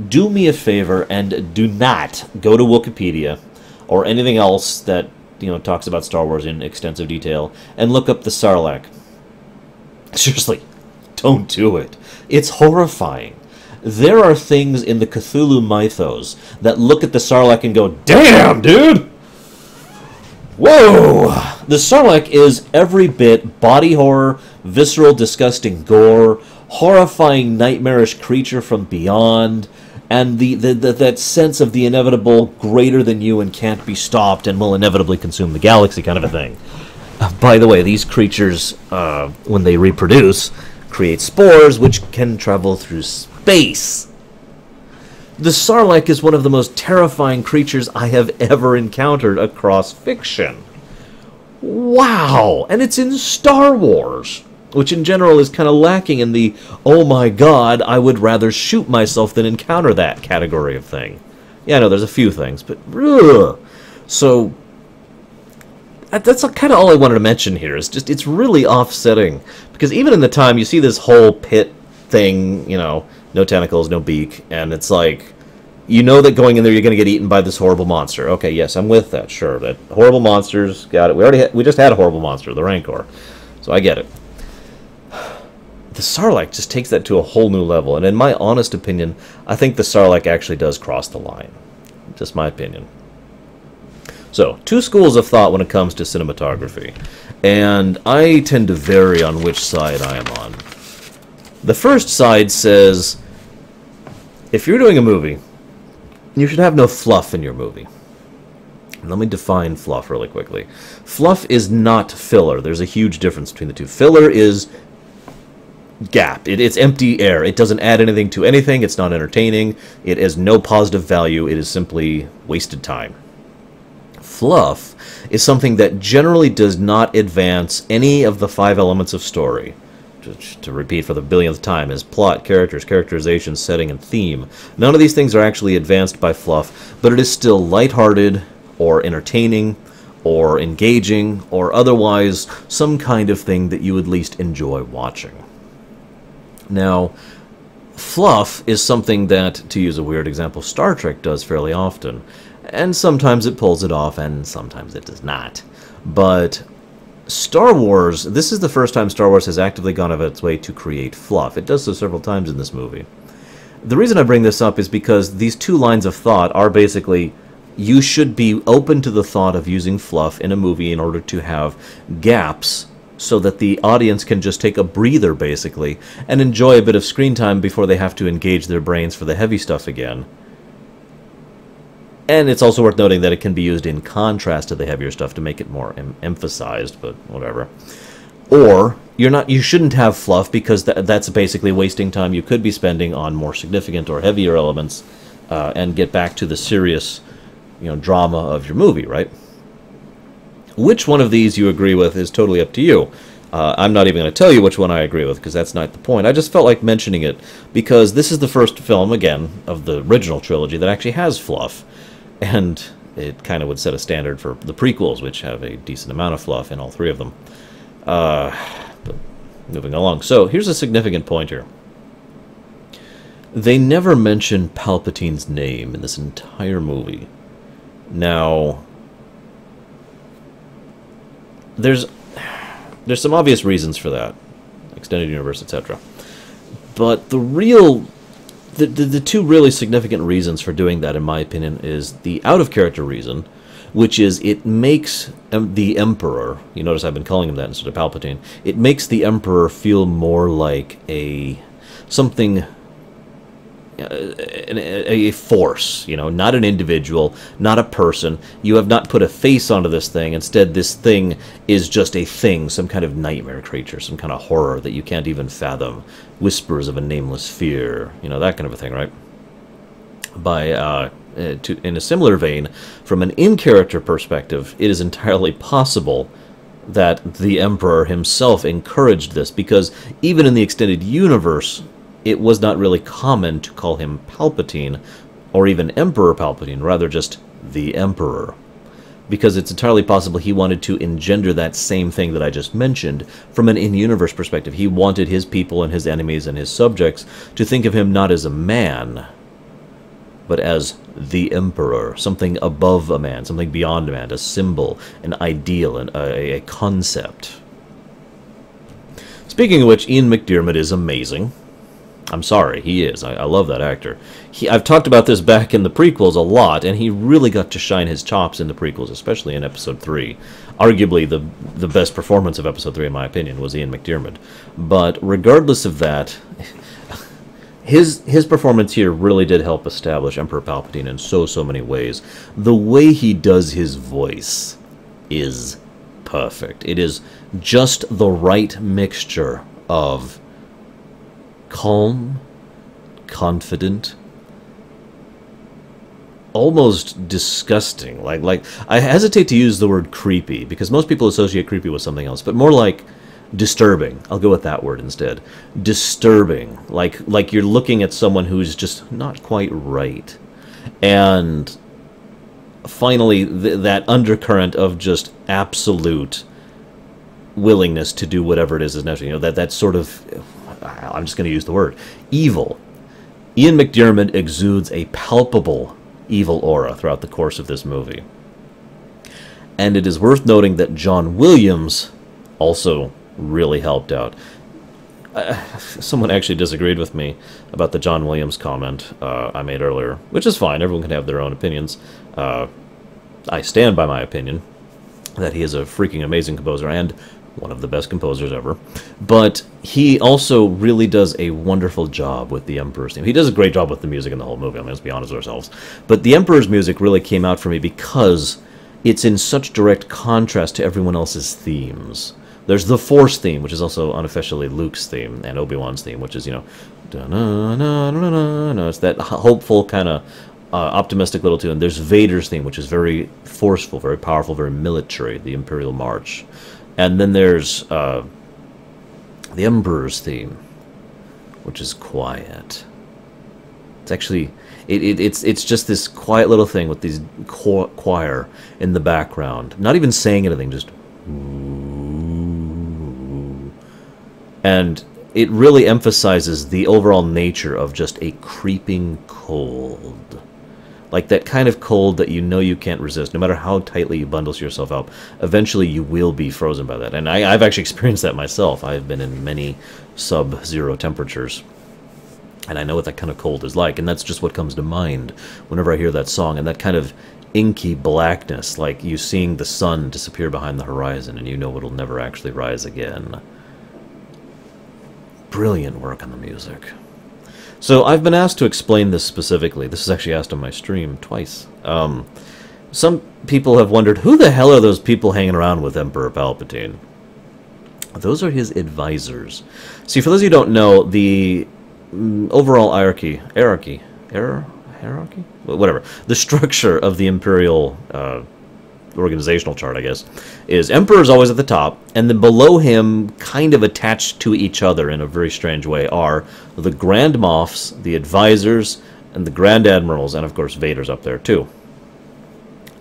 do me a favor and do not go to Wikipedia or anything else that, talks about Star Wars in extensive detail and look up the Sarlacc. Seriously, don't do it. It's horrifying. There are things in the Cthulhu mythos that look at the Sarlacc and go, "Damn, dude! Whoa!" The Sarlacc is every bit body horror, visceral, disgusting gore, horrifying, nightmarish creature from beyond, and that sense of the inevitable greater than you and can't be stopped and will inevitably consume the galaxy kind of a thing. By the way, these creatures, when they reproduce, create spores which can travel through space. The Sarlacc is one of the most terrifying creatures I have ever encountered across fiction. Wow! And it's in Star Wars, which in general is kind of lacking in the, oh my god, I would rather shoot myself than encounter that category of thing. Yeah, I know, there's a few things, but ugh. So, that's kind of all I wanted to mention here. Is just, it's really offsetting. Because even in the time, you see this whole pit thing, no tentacles, no beak, and it's like, that going in there you're going to get eaten by this horrible monster. Okay, yes, I'm with that, sure. That horrible monsters, got it. We just had a horrible monster, the Rancor. So I get it. The Sarlacc just takes that to a whole new level, and in my honest opinion, I think the Sarlacc actually does cross the line. Just my opinion. So, two schools of thought when it comes to cinematography, and I tend to vary on which side I am on. The first side says, if you're doing a movie, you should have no fluff in your movie. Let me define fluff really quickly. Fluff is not filler. There's a huge difference between the two. Filler is gap. It's empty air. It doesn't add anything to anything. It's not entertaining. It has no positive value. It is simply wasted time. Fluff is something that generally does not advance any of the 5 elements of story. To repeat for the billionth time, is plot, characters, characterization, setting, and theme. None of these things are actually advanced by fluff, but it is still lighthearted, or entertaining, or engaging, or otherwise some kind of thing that you at least enjoy watching. Now, fluff is something that, to use a weird example, Star Trek does fairly often. And sometimes it pulls it off, and sometimes it does not. But Star Wars, this is the first time Star Wars has actively gone out of its way to create fluff. It does so several times in this movie. The reason I bring this up is because these two lines of thought are basically, you should be open to the thought of using fluff in a movie in order to have gaps so that the audience can just take a breather, basically, and enjoy a bit of screen time before they have to engage their brains for the heavy stuff again. And it's also worth noting that it can be used in contrast to the heavier stuff to make it more emphasized, but whatever. Or, you shouldn't have fluff because that's basically wasting time you could be spending on more significant or heavier elements and get back to the serious, drama of your movie, right? Which one of these you agree with is totally up to you. I'm not even going to tell you which one I agree with, because that's not the point. I just felt like mentioning it, because this is the first film, again, of the original trilogy that actually has fluff. And it kind of would set a standard for the prequels, which have a decent amount of fluff in all 3 of them. But moving along. So, here's a significant point here. They never mention Palpatine's name in this entire movie. Now, there's some obvious reasons for that. Extended universe, etc. But the two really significant reasons for doing that, in my opinion, is the out-of-character reason, which is it makes the Emperor, you notice I've been calling him that instead of Palpatine, it makes the Emperor feel more like something a force, you know, not an individual, not a person. You have not put a face onto this thing. Instead, this thing is just a thing, some kind of nightmare creature, some kind of horror that you can't even fathom. Whispers of a nameless fear, you know, that kind of a thing, right? In a similar vein, from an in-character perspective, it is entirely possible that the Emperor himself encouraged this, because even in the extended universe, it was not really common to call him Palpatine, or even Emperor Palpatine, rather just the Emperor. Because it's entirely possible he wanted to engender that same thing that I just mentioned from an in-universe perspective. He wanted his people and his enemies and his subjects to think of him not as a man, but as the Emperor, something above a man, something beyond a man, a symbol, an ideal, a concept. Speaking of which, Ian McDiarmid is amazing. I'm sorry, he is. I love that actor. I've talked about this back in the prequels a lot, and he really got to shine his chops in the prequels, especially in Episode 3. Arguably, the best performance of Episode 3, in my opinion, was Ian McDiarmid. But regardless of that, his performance here really did help establish Emperor Palpatine in so many ways. The way he does his voice is perfect. It is just the right mixture of calm, confident, almost disgusting. Like I hesitate to use the word creepy, because most people associate creepy with something else, but more like disturbing. I'll go with that word instead. Disturbing. Like you're looking at someone who's just not quite right. And finally, that undercurrent of just absolute willingness to do whatever it is necessary. You know, that sort of, I'm just going to use the word, evil. Ian McDiarmid exudes a palpable evil aura throughout the course of this movie. And it is worth noting that John Williams also really helped out. Someone actually disagreed with me about the John Williams comment I made earlier, which is fine. Everyone can have their own opinions. I stand by my opinion that he is a freaking amazing composer and one of the best composers ever. But he also really does a wonderful job with the Emperor's theme. He does a great job with the music in the whole movie, I mean, let's be honest with ourselves. But the Emperor's music really came out for me because it's in such direct contrast to everyone else's themes. There's the Force theme, which is also unofficially Luke's theme, and Obi-Wan's theme, which is, you know, it's that hopeful kind of optimistic little tune. There's Vader's theme, which is very forceful, very powerful, very military, the Imperial March. And then there's the Emperor's theme, which is quiet. It's actually, it's just this quiet little thing with these choir in the background, not even saying anything, just and it really emphasizes the overall nature of just a creeping cold. Like that kind of cold that you know you can't resist. No matter how tightly you bundle yourself up, eventually you will be frozen by that. And I've actually experienced that myself. I've been in many sub-zero temperatures. And I know what that kind of cold is like. And that's just what comes to mind whenever I hear that song. And that kind of inky blackness, like you seeing the sun disappear behind the horizon and you know it'll never actually rise again. Brilliant work on the music. So I've been asked to explain this specifically. This is actually asked on my stream twice. Some people have wondered, who the hell are those people hanging around with Emperor Palpatine? Those are his advisors. See, for those of you who don't know, the overall hierarchy, whatever, the structure of the Imperial organizational chart, I guess, is Emperor's always at the top, and then below him, kind of attached to each other in a very strange way, are the Grand Moffs, the Advisors, and the Grand Admirals, and of course Vader's up there too.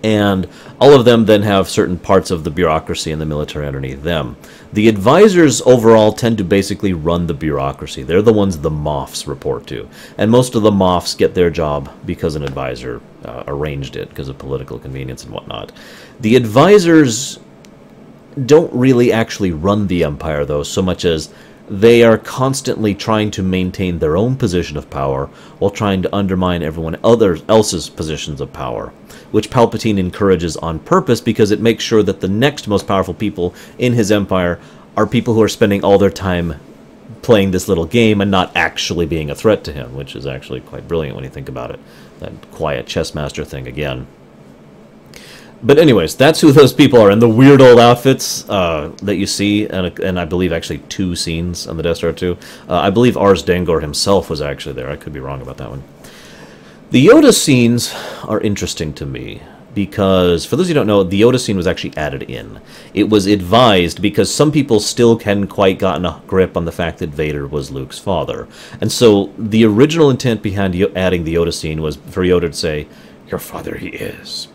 And all of them then have certain parts of the bureaucracy and the military underneath them. The Advisors overall tend to basically run the bureaucracy. They're the ones the Moffs report to. And most of the Moffs get their job because an advisor arranged it, because of political convenience and whatnot. The Advisors don't really actually run the Empire, though, so much as they are constantly trying to maintain their own position of power while trying to undermine everyone else's positions of power, which Palpatine encourages on purpose because it makes sure that the next most powerful people in his empire are people who are spending all their time playing this little game and not actually being a threat to him, which is actually quite brilliant when you think about it. That quiet chess master thing again. But anyways, that's who those people are, and the weird old outfits that you see, and I believe actually 2 scenes on the Death Star too. I believe Ars Dangor himself was actually there. I could be wrong about that one. The Yoda scenes are interesting to me, because, for those who don't know, the Yoda scene was actually added in. It was advised because some people still hadn't quite gotten a grip on the fact that Vader was Luke's father. And so the original intent behind adding the Yoda scene was for Yoda to say, "Your father he is."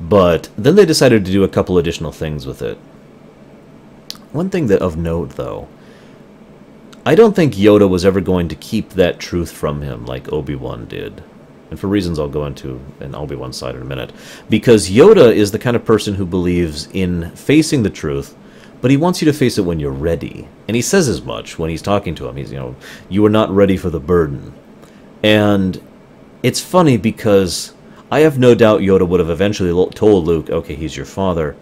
But then they decided to do a couple additional things with it. One thing that of note, though, I don't think Yoda was ever going to keep that truth from him like Obi-Wan did. And for reasons I'll go into in Obi-Wan's side in a minute. Because Yoda is the kind of person who believes in facing the truth, but he wants you to face it when you're ready. And he says as much when he's talking to him. He's, you are not ready for the burden. And it's funny because I have no doubt Yoda would have eventually told Luke, okay, he's your father.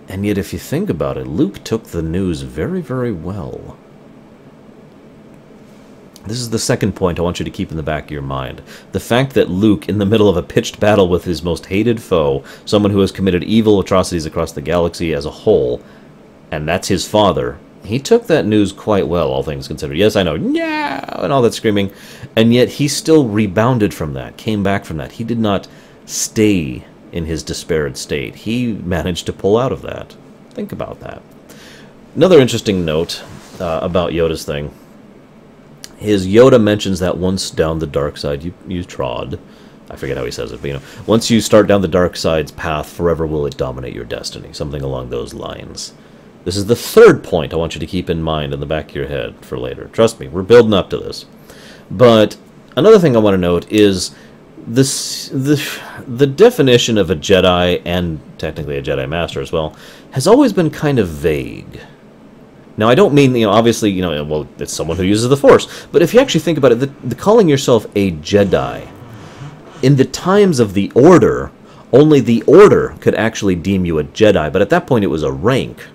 And yet, if you think about it, Luke took the news very, very well. This is the second point I want you to keep in the back of your mind. The fact that Luke, in the middle of a pitched battle with his most hated foe, someone who has committed evil atrocities across the galaxy as a whole, and that's his father, he took that news quite well, all things considered. Yes, I know, yeah, and all that screaming, and yet he still rebounded from that, came back from that. He did not stay in his despaired state. He managed to pull out of that. Think about that. Another interesting note about Yoda's thing is Yoda mentions that once down the dark side you trod. I forget how he says it, but once you start down the dark side's path, forever will it dominate your destiny. Something along those lines. This is the third point I want you to keep in mind in the back of your head for later. Trust me, we're building up to this. But another thing I want to note is the definition of a Jedi, and technically a Jedi Master as well, has always been kind of vague. Now, I don't mean, obviously, well, it's someone who uses the Force. But if you actually think about it, the calling yourself a Jedi, in the times of the Order, only the Order could actually deem you a Jedi. But at that point, it was a rank.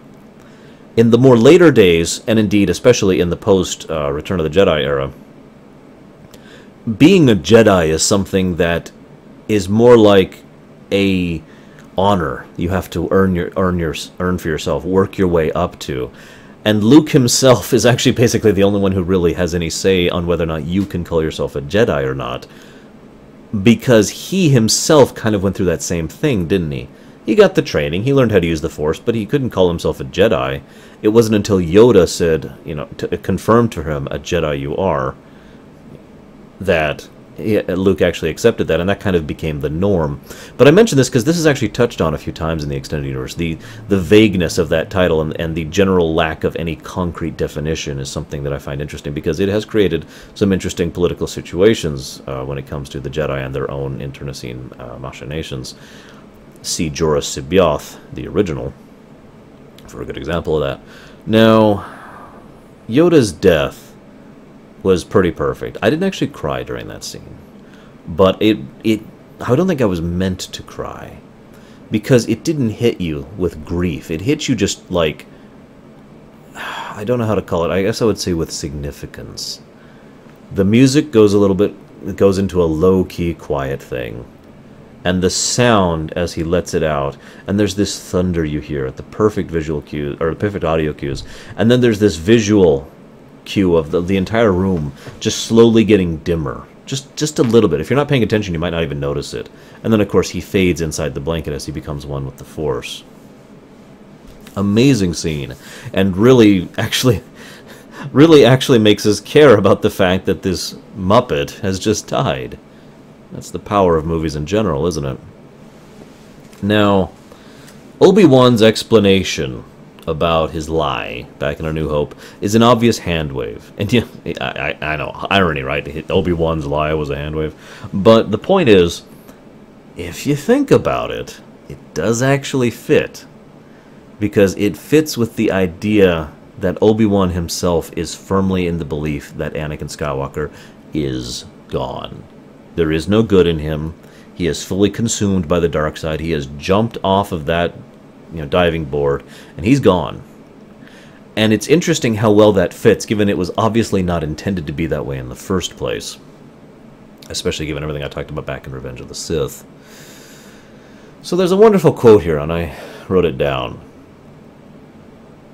In the more later days, and indeed especially in the post-Return of the Jedi era, being a Jedi is something that is more like a honor you have to earn for yourself, work your way up to. And Luke himself is actually basically the only one who really has any say on whether or not you can call yourself a Jedi or not, because he himself kind of went through that same thing, didn't he? He got the training, he learned how to use the Force, but he couldn't call himself a Jedi. It wasn't until Yoda said, confirmed to him, a Jedi you are, that Luke actually accepted that, and that kind of became the norm. But I mention this because this is actually touched on a few times in the Extended Universe. The vagueness of that title and the general lack of any concrete definition is something that I find interesting, because it has created some interesting political situations when it comes to the Jedi and their own internecine machinations. See Jorah Sibyoth, the original, for a good example of that. Now, Yoda's death was pretty perfect. I didn't actually cry during that scene, but I don't think I was meant to cry, because it didn't hit you with grief. It hit you just like, I don't know how to call it. I guess I would say with significance. The music goes it goes into a low-key, quiet thing. And the sound as he lets it out, and there's this thunder you hear at the perfect visual cue, or perfect audio cues, and then there's this visual cue of the entire room just slowly getting dimmer, just a little bit. If you're not paying attention, you might not even notice it. And then, of course, he fades inside the blanket as he becomes one with the Force. Amazing scene, and really actually makes us care about the fact that this Muppet has just died. That's the power of movies in general, isn't it? Now, Obi-Wan's explanation about his lie back in A New Hope is an obvious hand wave. And yeah, I know, irony, right? Obi-Wan's lie was a hand wave. But the point is, if you think about it, it does actually fit. Because it fits with the idea that Obi-Wan himself is firmly in the belief that Anakin Skywalker is gone. There is no good in him. He is fully consumed by the dark side. He has jumped off of that diving board, and he's gone. And it's interesting how well that fits, given it was obviously not intended to be that way in the first place. Especially given everything I talked about back in Revenge of the Sith. So there's a wonderful quote here, and I wrote it down.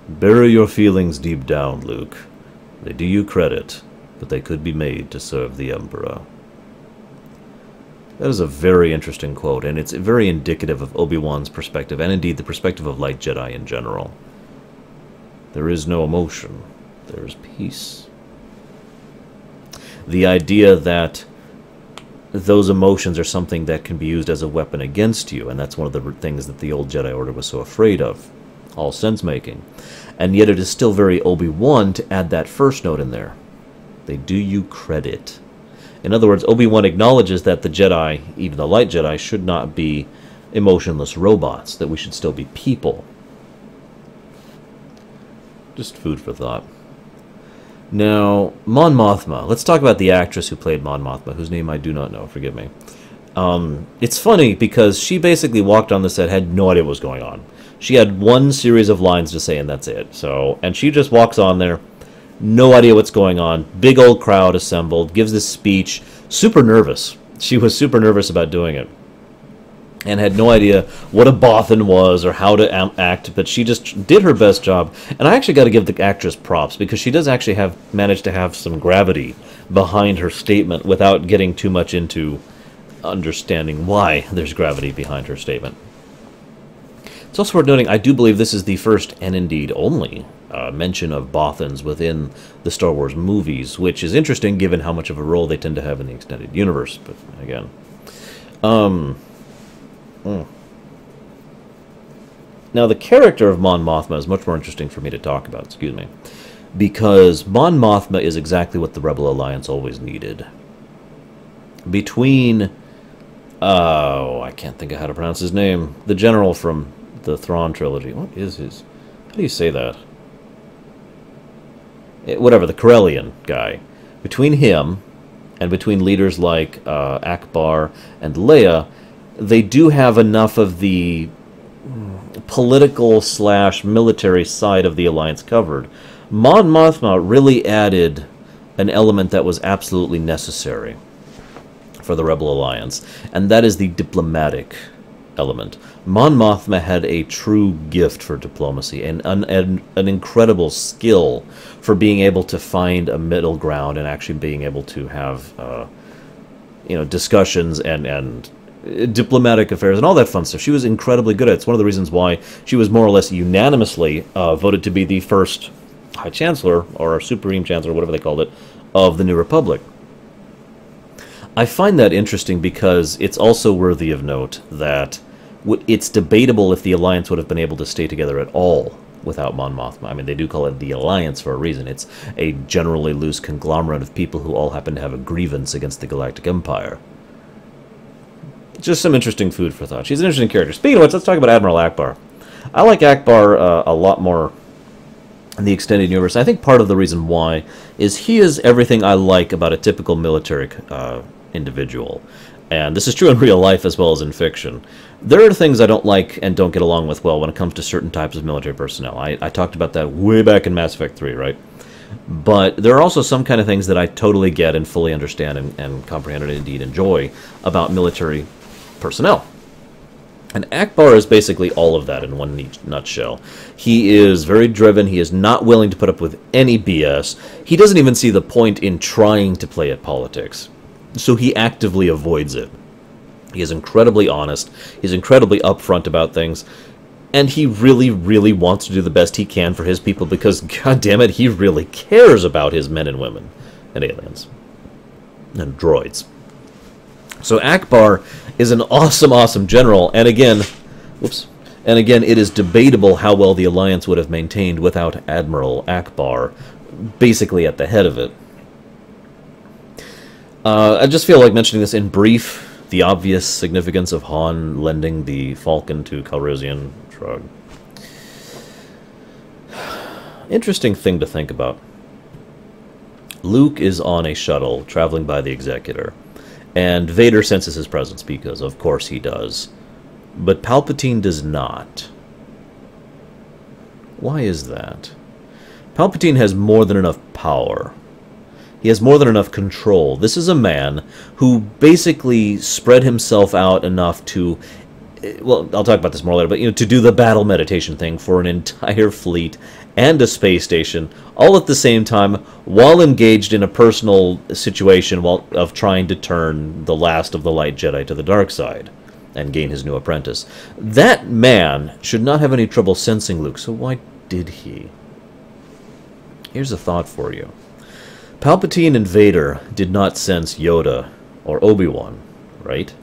"Bury your feelings deep down, Luke. They do you credit, but they could be made to serve the Emperor." That is a very interesting quote, and it's very indicative of Obi-Wan's perspective, and indeed the perspective of Light Jedi in general. There is no emotion. There is peace. The idea that those emotions are something that can be used as a weapon against you, and that's one of the things that the old Jedi Order was so afraid of. All sense-making. And yet it is still very Obi-Wan to add that first note in there. They do you credit. In other words, Obi-Wan acknowledges that the Jedi, even the Light Jedi, should not be emotionless robots, that we should still be people. Just food for thought. Now, Mon Mothma. Let's talk about the actress who played Mon Mothma, whose name I do not know, forgive me. It's funny because she basically walked on the set, had no idea what was going on. She had one series of lines to say, and that's it. And she just walks on there, no idea what's going on. Big old crowd assembled, gives this speech, super nervous. She was super nervous about doing it. And had no idea what a Bothan was or how to act, but she just did her best job. And I actually got to give the actress props, because she does actually have managed to have some gravity behind her statement without getting too much into understanding why there's gravity behind her statement. It's also worth noting, I do believe this is the first, and indeed only, mention of Bothans within the Star Wars movies, which is interesting given how much of a role they tend to have in the extended universe, but again. Now, the character of Mon Mothma is much more interesting for me to talk about, excuse me, because Mon Mothma is exactly what the Rebel Alliance always needed. Between, I can't think of how to pronounce his name, the general from the Thrawn trilogy. What is his? How do you say that? Whatever, the Corellian guy. Between him and between leaders like Akbar and Leia, they do have enough of the political/military side of the Alliance covered. Mon Mothma really added an element that was absolutely necessary for the Rebel Alliance, and that is the diplomatic element. Mon Mothma had a true gift for diplomacy and an incredible skill for being able to find a middle ground and actually being able to have discussions and diplomatic affairs and all that fun stuff. She was incredibly good at it. It's one of the reasons why she was more or less unanimously voted to be the first High Chancellor, or Supreme Chancellor, whatever they called it, of the New Republic. I find that interesting because it's also worthy of note that it's debatable if the Alliance would have been able to stay together at all without Mon Mothma. I mean, they do call it the Alliance for a reason. It's a generally loose conglomerate of people who all happen to have a grievance against the Galactic Empire. Just some interesting food for thought. She's an interesting character. Speaking of which, let's talk about Admiral Akbar. I like Akbar a lot more in the extended universe. I think part of the reason why is he is everything I like about a typical military individual. And this is true in real life as well as in fiction. There are things I don't like and don't get along with well when it comes to certain types of military personnel. I talked about that way back in Mass Effect 3, right? But there are also some kind of things that I totally get and fully understand and comprehend and indeed enjoy about military personnel. And Akbar is basically all of that in one nutshell. He is very driven. He is not willing to put up with any BS. He doesn't even see the point in trying to play at politics. So he actively avoids it. He is incredibly honest. He's incredibly upfront about things. And he really, really wants to do the best he can for his people because, goddammit, he really cares about his men and women and aliens and droids. So Akbar is an awesome, awesome general, and again, it is debatable how well the Alliance would have maintained without Admiral Akbar basically at the head of it. I just feel like mentioning this in brief, the obvious significance of Han lending the Falcon to Calrissian. Shrug. Interesting thing to think about. Luke is on a shuttle traveling by the Executor. And Vader senses his presence because, of course, he does. But Palpatine does not. Why is that? Palpatine has more than enough power. He has more than enough control. This is a man who basically spread himself out enough to, well, I'll talk about this more later, but, you know, to do the battle meditation thing for an entire fleet and a space station, all at the same time, while engaged in a personal situation of trying to turn the last of the light Jedi to the dark side and gain his new apprentice. That man should not have any trouble sensing Luke, so why did he? Here's a thought for you. Palpatine and Vader did not sense Yoda or Obi-Wan, right?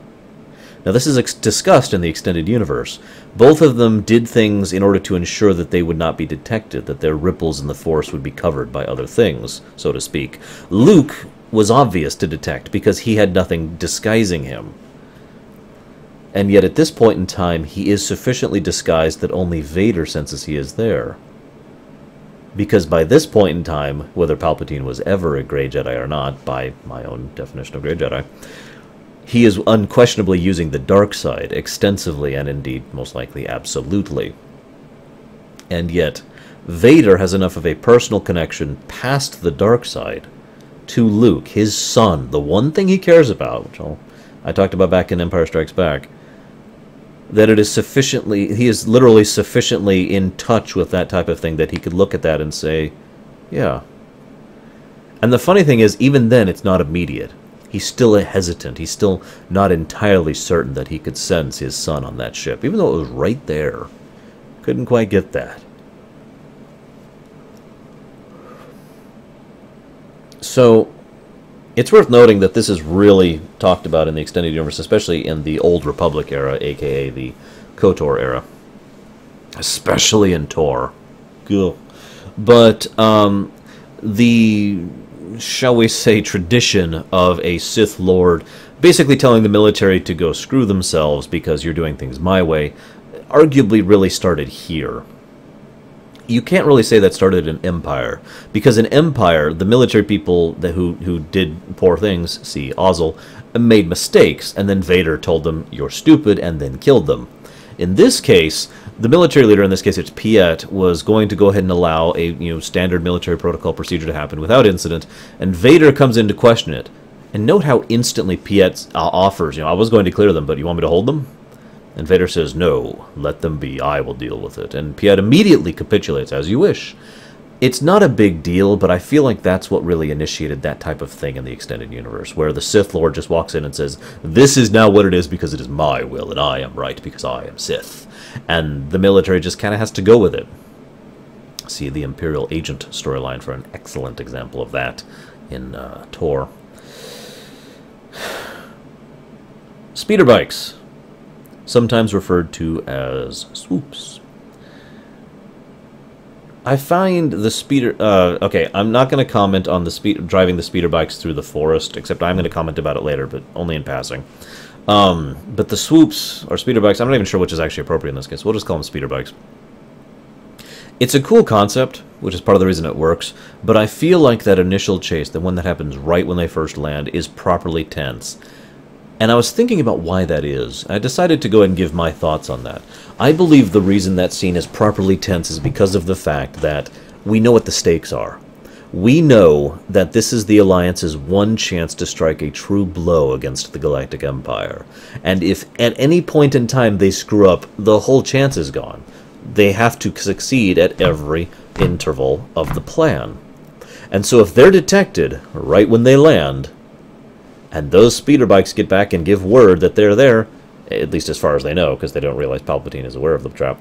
Now, this is discussed in the extended universe. Both of them did things in order to ensure that they would not be detected, that their ripples in the Force would be covered by other things, so to speak. Luke was obvious to detect because he had nothing disguising him. And yet, at this point in time, he is sufficiently disguised that only Vader senses he is there. Because by this point in time, whether Palpatine was ever a Grey Jedi or not, by my own definition of Grey Jedi, he is unquestionably using the dark side extensively and indeed, most likely, absolutely. And yet, Vader has enough of a personal connection past the dark side to Luke, his son, the one thing he cares about, which I talked about back in Empire Strikes Back, that it is sufficiently, he is literally sufficiently in touch with that type of thing that he could look at that and say, yeah. And the funny thing is, even then, it's not immediate. He's still hesitant. He's still not entirely certain that he could sense his son on that ship, even though it was right there. Couldn't quite get that. So, it's worth noting that this is really talked about in the extended universe, especially in the Old Republic era, aka the KOTOR era. Especially in Tor. Cool. But the, shall we say, tradition of a Sith Lord basically telling the military to go screw themselves because you're doing things my way, arguably really started here. You can't really say that started in Empire, because in Empire, the military people who did poor things, see Ozzel, made mistakes, and then Vader told them, you're stupid, and then killed them. In this case, the military leader, in this case it's Piet, was going to go ahead and allow a standard military protocol procedure to happen without incident, and Vader comes in to question it. And note how instantly Piet offers, I was going to clear them, but you want me to hold them? And Vader says, no, let them be, I will deal with it. And Piet immediately capitulates, as you wish. It's not a big deal, but I feel like that's what really initiated that type of thing in the extended universe, where the Sith Lord just walks in and says, this is now what it is because it is my will, and I am right because I am Sith. And the military just kind of has to go with it. See the Imperial Agent storyline for an excellent example of that in Tor. Speeder bikes. Sometimes referred to as swoops. I find the speeder... okay, I'm not going to comment on the driving the speeder bikes through the forest, except I'm going to comment about it later, but only in passing. But the swoops, or speeder bikes, I'm not even sure which is actually appropriate in this case. We'll just call them speeder bikes. It's a cool concept, which is part of the reason it works, but I feel like that initial chase, the one that happens right when they first land, is properly tense. And I was thinking about why that is. I decided to go ahead and give my thoughts on that. I believe the reason that scene is properly tense is because of the fact that we know what the stakes are. We know that this is the Alliance's one chance to strike a true blow against the Galactic Empire. And if at any point in time they screw up, the whole chance is gone. They have to succeed at every interval of the plan. And so if they're detected right when they land, and those speeder bikes get back and give word that they're there, at least as far as they know, because they don't realize Palpatine is aware of the trap,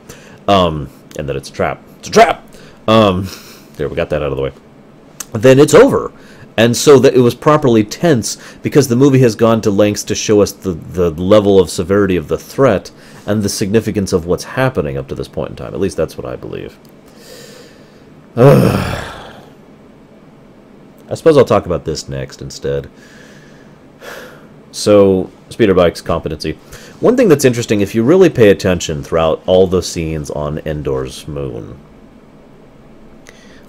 and that it's a trap. It's a trap! There, we got that out of the way. Then it's over. And so that it was properly tense, because the movie has gone to lengths to show us the level of severity of the threat, and the significance of what's happening up to this point in time. At least that's what I believe. I suppose I'll talk about this next instead. So, speeder bikes, competency. One thing that's interesting, if you really pay attention throughout all the scenes on Endor's moon,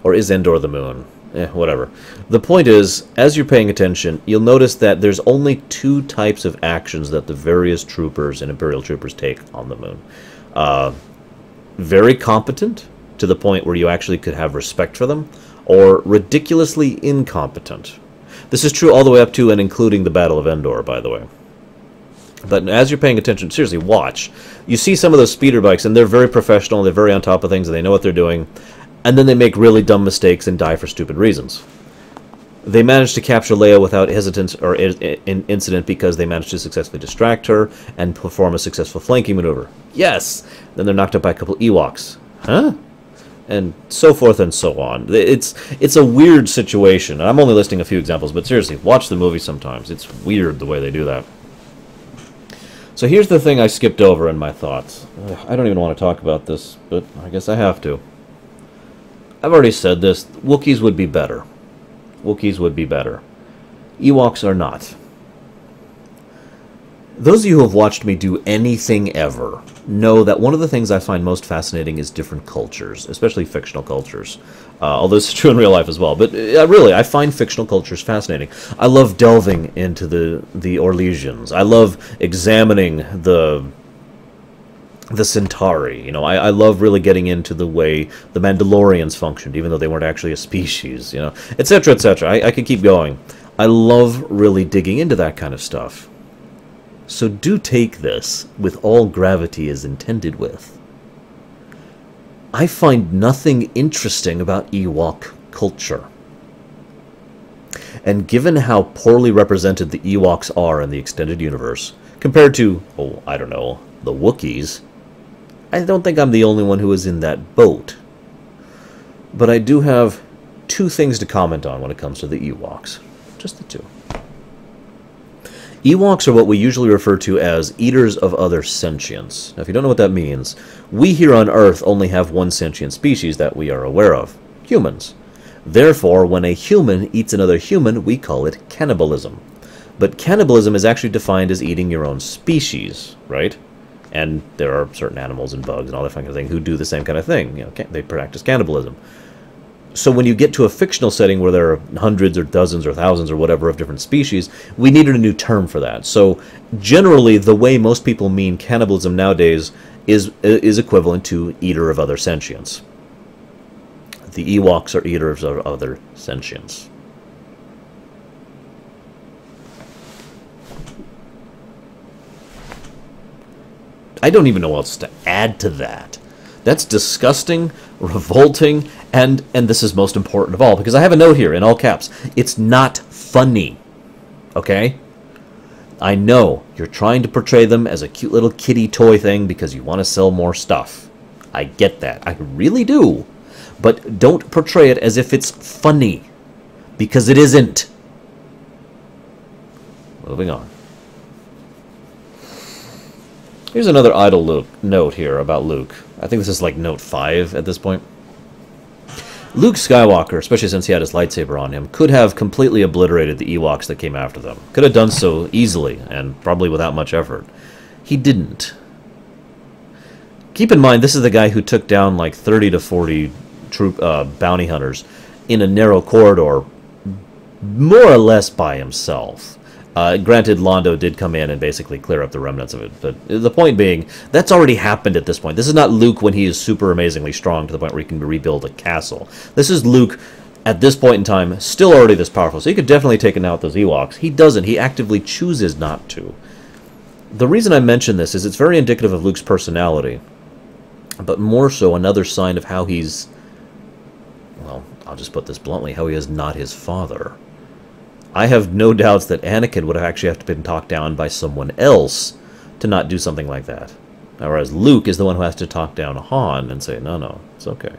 or is Endor the moon? Whatever. The point is, as you're paying attention, you'll notice that there's only two types of actions that the various troopers and Imperial troopers take on the moon. Very competent, to the point where you actually could have respect for them, or ridiculously incompetent. This is true all the way up to and including the Battle of Endor, by the way. But as you're paying attention, seriously, watch. You see some of those speeder bikes, and they're very professional, they're very on top of things, and they know what they're doing, and then they make really dumb mistakes and die for stupid reasons. They managed to capture Leia without hesitance or incident because they managed to successfully distract her and perform a successful flanking maneuver. Yes! Then they're knocked out by a couple Ewoks. Huh? And so forth and so on. It's a weird situation. I'm only listing a few examples, but seriously, watch the movie sometimes. It's weird the way they do that. So here's the thing I skipped over in my thoughts. I don't even want to talk about this, but I guess I have to. I've already said this. Wookiees would be better. Wookiees would be better. Ewoks are not. Those of you who have watched me do anything ever know that one of the things I find most fascinating is different cultures, especially fictional cultures. Although it's true in real life as well. But really, I find fictional cultures fascinating. I love delving into the Orlesians. I love examining the Centauri. You know, I love really getting into the way the Mandalorians functioned, even though they weren't actually a species, you know, etc., etc. I could keep going. I love really digging into that kind of stuff. So do take this with all gravity is intended with. I find nothing interesting about Ewok culture. And given how poorly represented the Ewoks are in the extended universe, compared to, oh, I don't know, the Wookiees, I don't think I'm the only one who is in that boat. But I do have two things to comment on when it comes to the Ewoks. Just the two. Ewoks are what we usually refer to as eaters of other sentience. Now, if you don't know what that means, we here on Earth only have one sentient species that we are aware of, humans. Therefore, when a human eats another human, we call it cannibalism. But cannibalism is actually defined as eating your own species, right? And there are certain animals and bugs and all that kind of thing who do the same kind of thing. You know, they practice cannibalism. So when you get to a fictional setting where there are hundreds or dozens or thousands or whatever of different species, we needed a new term for that. So generally, the way most people mean cannibalism nowadays is equivalent to eater of other sentience. The Ewoks are eaters of other sentience. I don't even know what else to add to that. That's disgusting, revolting, and this is most important of all, because I have a note here in all caps. It's not funny, okay? I know you're trying to portray them as a cute little kitty toy thing because you want to sell more stuff. I get that. I really do. But don't portray it as if it's funny, because it isn't. Moving on. Here's another idle note here about Luke. I think this is like note 5 at this point. Luke Skywalker, especially since he had his lightsaber on him, could have completely obliterated the Ewoks that came after them. Could have done so easily, and probably without much effort. He didn't. Keep in mind, this is the guy who took down like 30 to 40 bounty hunters in a narrow corridor, more or less by himself. Granted, Londo did come in and basically clear up the remnants of it, but the point being, that's already happened at this point. This is not Luke when he is super amazingly strong to the point where he can rebuild a castle. This is Luke, at this point in time, still already this powerful, so he could definitely take out those Ewoks. He doesn't. He actively chooses not to. The reason I mention this is it's very indicative of Luke's personality, but more so another sign of how he's, well, I'll just put this bluntly, how he is not his father. I have no doubts that Anakin would have actually have to been talked down by someone else to not do something like that. Whereas Luke is the one who has to talk down Han and say, no, no, it's okay.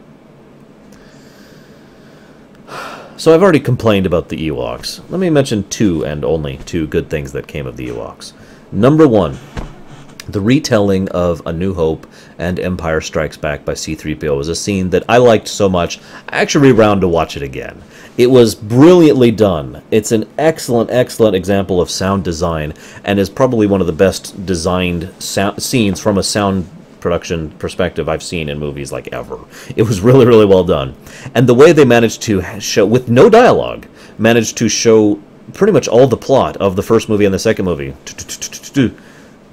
So I've already complained about the Ewoks. Let me mention two, and only two, good things that came of the Ewoks. Number one, the retelling of A New Hope and Empire Strikes Back by C-3PO was a scene that I liked so much, I actually rewound to watch it again. It was brilliantly done. It's an excellent, excellent example of sound design, and is probably one of the best designed scenes from a sound production perspective I've seen in movies like ever. It was really, really well done. And the way they managed to show, with no dialogue, managed to show pretty much all the plot of the first movie and the second movie.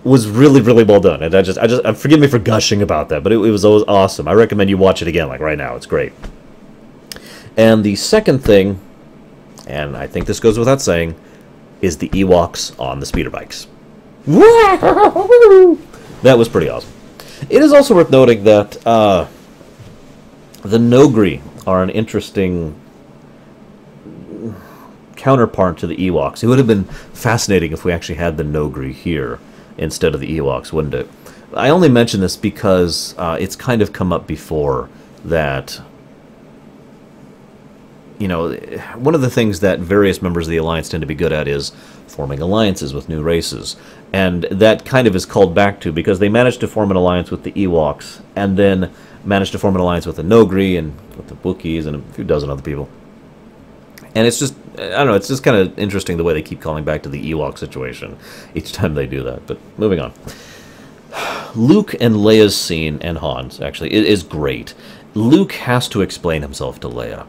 was really, really well done. And forgive me for gushing about that, but it was always awesome. I recommend you watch it again, like right now. It's great. And the second thing, and I think this goes without saying, is the Ewoks on the speeder bikes. That was pretty awesome. It is also worth noting that the Nogri are an interesting counterpart to the Ewoks. It would have been fascinating if we actually had the Nogri here instead of the Ewoks, wouldn't it? I only mention this because it's kind of come up before that, you know, one of the things that various members of the Alliance tend to be good at is forming alliances with new races. And that kind of is called back to because they managed to form an alliance with the Ewoks and then managed to form an alliance with the Nogri and with the Wookiees and a few dozen other people. And it's just, I don't know, it's just kind of interesting the way they keep calling back to the Ewok situation each time they do that. But moving on. Luke and Leia's scene, and Han's actually, is great. Luke has to explain himself to Leia.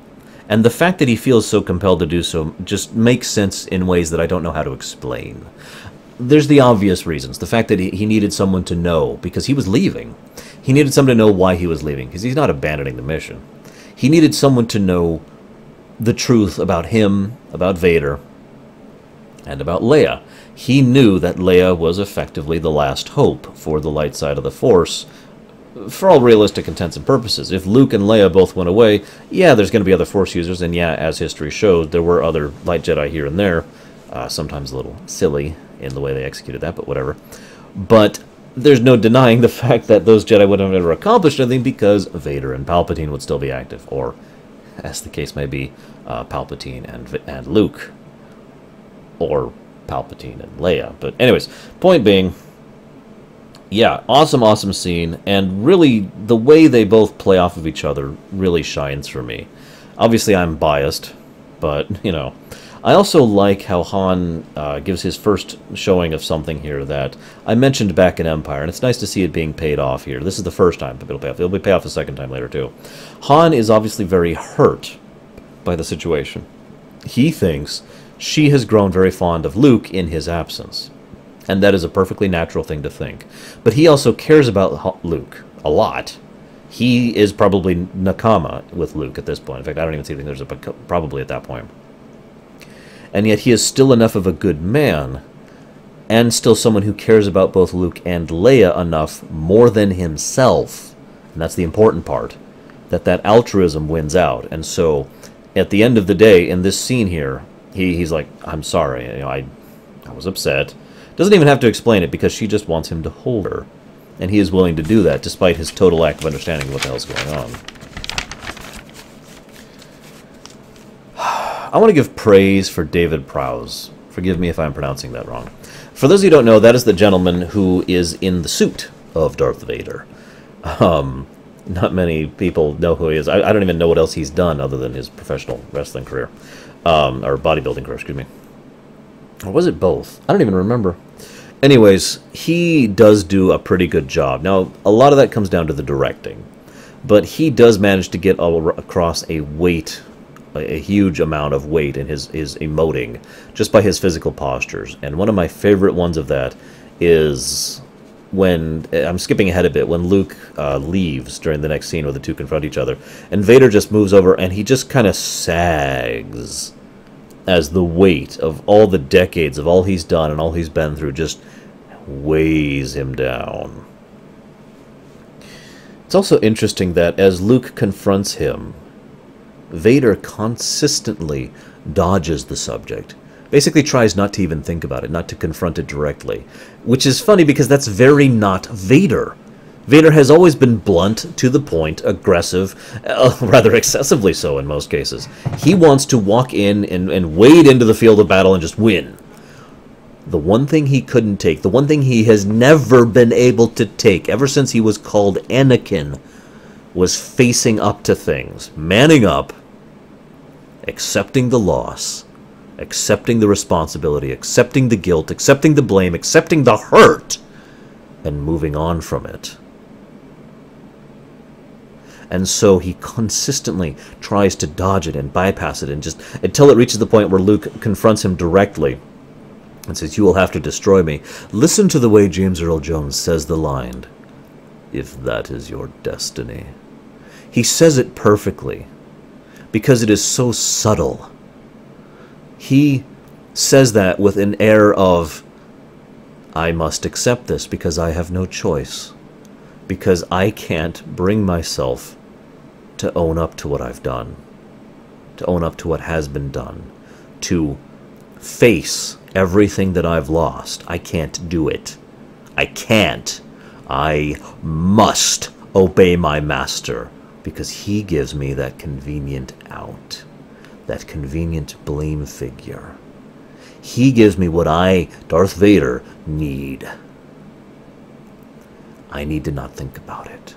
And the fact that he feels so compelled to do so just makes sense in ways that I don't know how to explain. There's the obvious reasons. The fact that he needed someone to know, because he was leaving. He needed someone to know why he was leaving, because he's not abandoning the mission. He needed someone to know the truth about him, about Vader, and about Leia. He knew that Leia was effectively the last hope for the light side of the Force, for all realistic intents and purposes. If Luke and Leia both went away, yeah, there's going to be other Force users, and yeah, as history showed, there were other light Jedi here and there, sometimes a little silly in the way they executed that, but whatever. But there's no denying the fact that those Jedi would have never accomplished anything because Vader and Palpatine would still be active, or, as the case may be, Palpatine and Luke, or Palpatine and Leia. But anyways, point being, yeah, awesome scene, and really the way they both play off of each other really shines for me. Obviously I'm biased, but, you know, I also like how Han gives his first showing of something here that I mentioned back in Empire, and it's nice to see it being paid off here. This is the first time it'll pay off. It'll be paid off a second time later, too. Han is obviously very hurt by the situation. He thinks she has grown very fond of Luke in his absence, and that is a perfectly natural thing to think. But he also cares about Luke a lot. He is probably Nakama with Luke at this point. In fact, I don't even see anything there's a probably at that point. And yet he is still enough of a good man, and still someone who cares about both Luke and Leia enough more than himself, and that's the important part, that altruism wins out. And so, at the end of the day, in this scene here, he's like, I'm sorry, you know, I was upset. Doesn't even have to explain it, because she just wants him to hold her. And he is willing to do that, despite his total lack of understanding of what the hell's going on. I want to give praise for David Prowse. Forgive me if I'm pronouncing that wrong. For those of you who don't know, that is the gentleman who is in the suit of Darth Vader. Not many people know who he is. I don't even know what else he's done other than his professional wrestling career. Or bodybuilding career, excuse me. Or was it both? I don't even remember. Anyways, he does do a pretty good job. Now, a lot of that comes down to the directing. But he does manage to get across a huge amount of weight in his emoting, just by his physical postures. And one of my favorite ones of that is when, I'm skipping ahead a bit, when Luke leaves during the next scene where the two confront each other, and Vader just moves over and he just kind of sags as the weight of all the decades of all he's done and all he's been through just weighs him down. It's also interesting that as Luke confronts him, Vader consistently dodges the subject. Basically tries not to even think about it, not to confront it directly. Which is funny because that's very not Vader. Vader has always been blunt, to the point, aggressive, rather excessively so in most cases. He wants to walk in and wade into the field of battle and just win. The one thing he couldn't take, the one thing he has never been able to take, ever since he was called Anakin, was facing up to things, manning up, accepting the loss, accepting the responsibility, accepting the guilt, accepting the blame, accepting the hurt, and moving on from it. And so he consistently tries to dodge it and bypass it, and just until it reaches the point where Luke confronts him directly. and says, "You will have to destroy me." Listen to the way James Earl Jones says the line, "If that is your destiny." He says it perfectly, because it is so subtle. He says that with an air of, I must accept this because I have no choice, because I can't bring myself to own up to what I've done, to own up to what has been done, to face everything that I've lost. I can't do it. I can't. I must obey my master, because he gives me that convenient out, that convenient blame figure. He gives me what I, Darth Vader, need. I need to not think about it.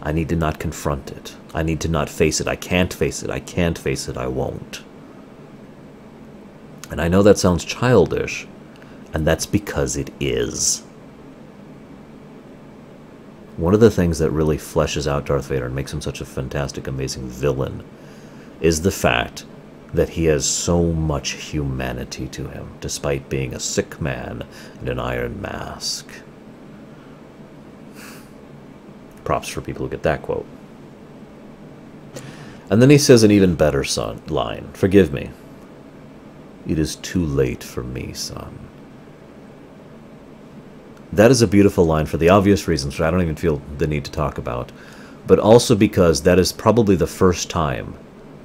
I need to not confront it. I need to not face it. I can't face it. I can't face it. I won't. And I know that sounds childish, and that's because it is. One of the things that really fleshes out Darth Vader and makes him such a fantastic, amazing villain is the fact that he has so much humanity to him, despite being a sick man and an iron mask. Props for people who get that quote. And then he says an even better line, "Forgive me. It is too late for me, son." That is a beautiful line for the obvious reasons, which I don't even feel the need to talk about, but also because that is probably the first time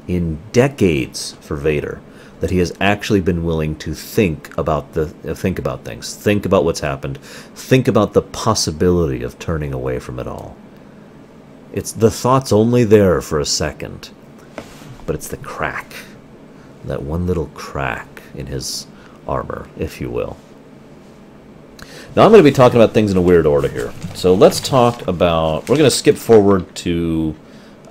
in decades for Vader that he has actually been willing to think about things, think about what's happened, think about the possibility of turning away from it all. It's the thought's only there for a second, but it's the crack, that one little crack in his armor, if you will. Now I'm going to be talking about things in a weird order here. So let's talk about, we're going to skip forward to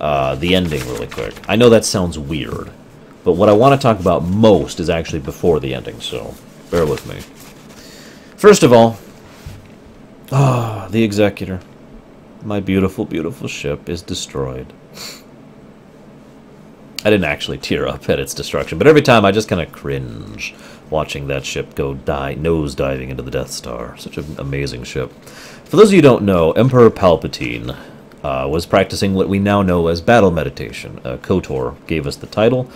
the ending really quick. I know that sounds weird, but what I want to talk about most is actually before the ending, so bear with me. First of all, the Executor. My beautiful, beautiful ship is destroyed. I didn't actually tear up at its destruction, but every time I just kind of cringe watching that ship go nose diving into the Death Star. Such an amazing ship. For those of you who don't know, Emperor Palpatine was practicing what we now know as battle meditation. KOTOR gave us the title.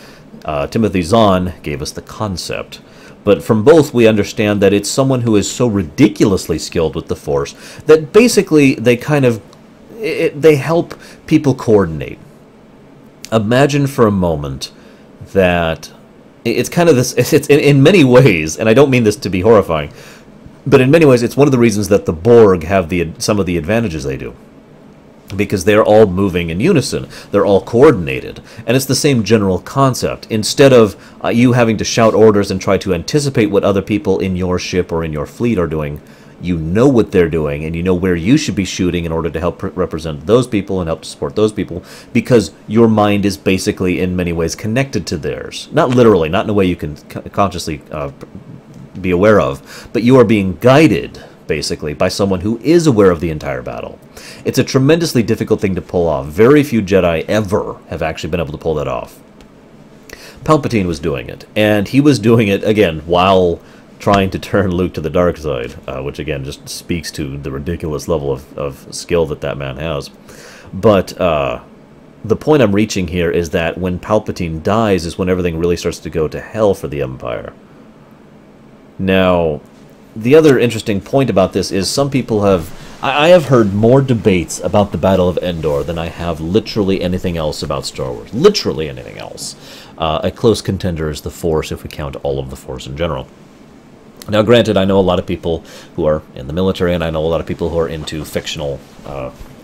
Timothy Zahn gave us the concept. But from both, we understand that it's someone who is so ridiculously skilled with the Force that basically they kind of they help people coordinate. Imagine for a moment that it's kind of this, it's in many ways, and I don't mean this to be horrifying, but in many ways it's one of the reasons that the Borg have some of the advantages they do. Because they're all moving in unison. They're all coordinated. And it's the same general concept. Instead of you having to shout orders and try to anticipate what other people in your ship or in your fleet are doing, you know what they're doing, and you know where you should be shooting in order to help represent those people and help to support those people, because your mind is basically in many ways connected to theirs. Not literally, not in a way you can consciously be aware of, but you are being guided basically by someone who is aware of the entire battle. It's a tremendously difficult thing to pull off. Very few Jedi ever have actually been able to pull that off. Palpatine was doing it, and he was doing it, again, while trying to turn Luke to the dark side, which again just speaks to the ridiculous level of skill that man has. But the point I'm reaching here is that when Palpatine dies is when everything really starts to go to hell for the Empire. Now, the other interesting point about this is some people I have heard more debates about the Battle of Endor than I have literally anything else about Star Wars. Literally anything else. A close contender is the Force, if we count all of the Force in general. Now, granted, I know a lot of people who are in the military, and I know a lot of people who are into fictional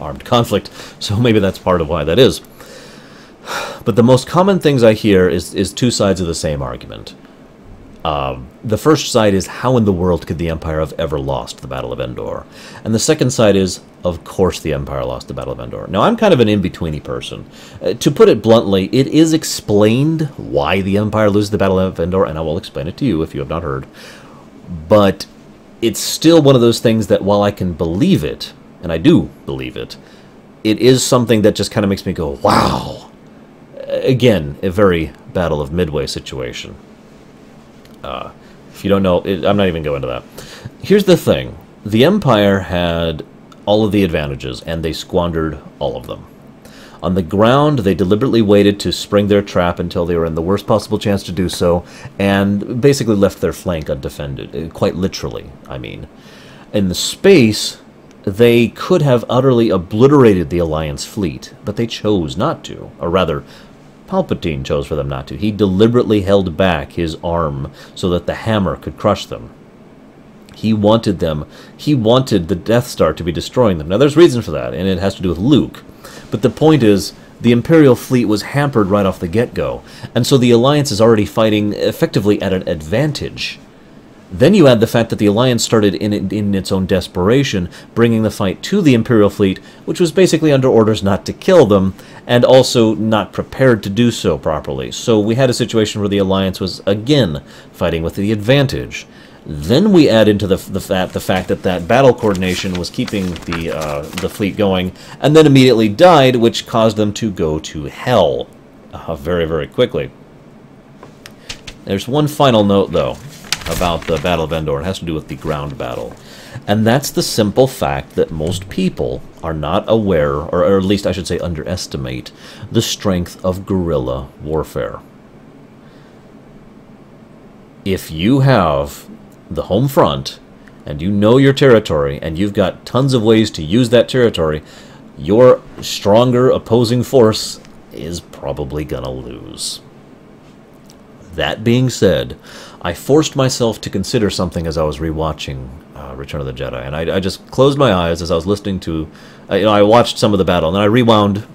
armed conflict, so maybe that's part of why that is. But the most common things I hear is two sides of the same argument. The first side is, how in the world could the Empire have ever lost the Battle of Endor? And the second side is, of course the Empire lost the Battle of Endor. Now, I'm kind of an in-betweeny person. To put it bluntly, it is explained why the Empire loses the Battle of Endor, and I will explain it to you if you have not heard. But it's still one of those things that while I can believe it, and I do believe it, it is something that just kind of makes me go, wow! Again, a very Battle of Midway situation. If you don't know, I'm not even going to that. Here's the thing. The Empire had all of the advantages, and they squandered all of them. On the ground, they deliberately waited to spring their trap until they were in the worst possible chance to do so, and basically left their flank undefended. Quite literally, I mean. In the space, they could have utterly obliterated the Alliance fleet, but they chose not to. Or rather, Palpatine chose for them not to. He deliberately held back his arm so that the hammer could crush them. He wanted the Death Star to be destroying them. Now, there's reason for that, and it has to do with Luke. But the point is, the Imperial fleet was hampered right off the get-go, and so the Alliance is already fighting effectively at an advantage. Then you add the fact that the Alliance started in its own desperation, bringing the fight to the Imperial fleet, which was basically under orders not to kill them, and also not prepared to do so properly. So we had a situation where the Alliance was, again, fighting with the advantage. Then we add into the fact that battle coordination was keeping the fleet going, and then immediately died, which caused them to go to hell very, very quickly. There's one final note, though, about the Battle of Endor. It has to do with the ground battle. And that's the simple fact that most people are not aware, or at least I should say underestimate, the strength of guerrilla warfare. If you have the home front, and you know your territory, and you've got tons of ways to use that territory, your stronger opposing force is probably gonna lose. That being said, I forced myself to consider something as I was rewatching Return of the Jedi, and I just closed my eyes as I was listening to, I watched some of the battle, and then I rewound,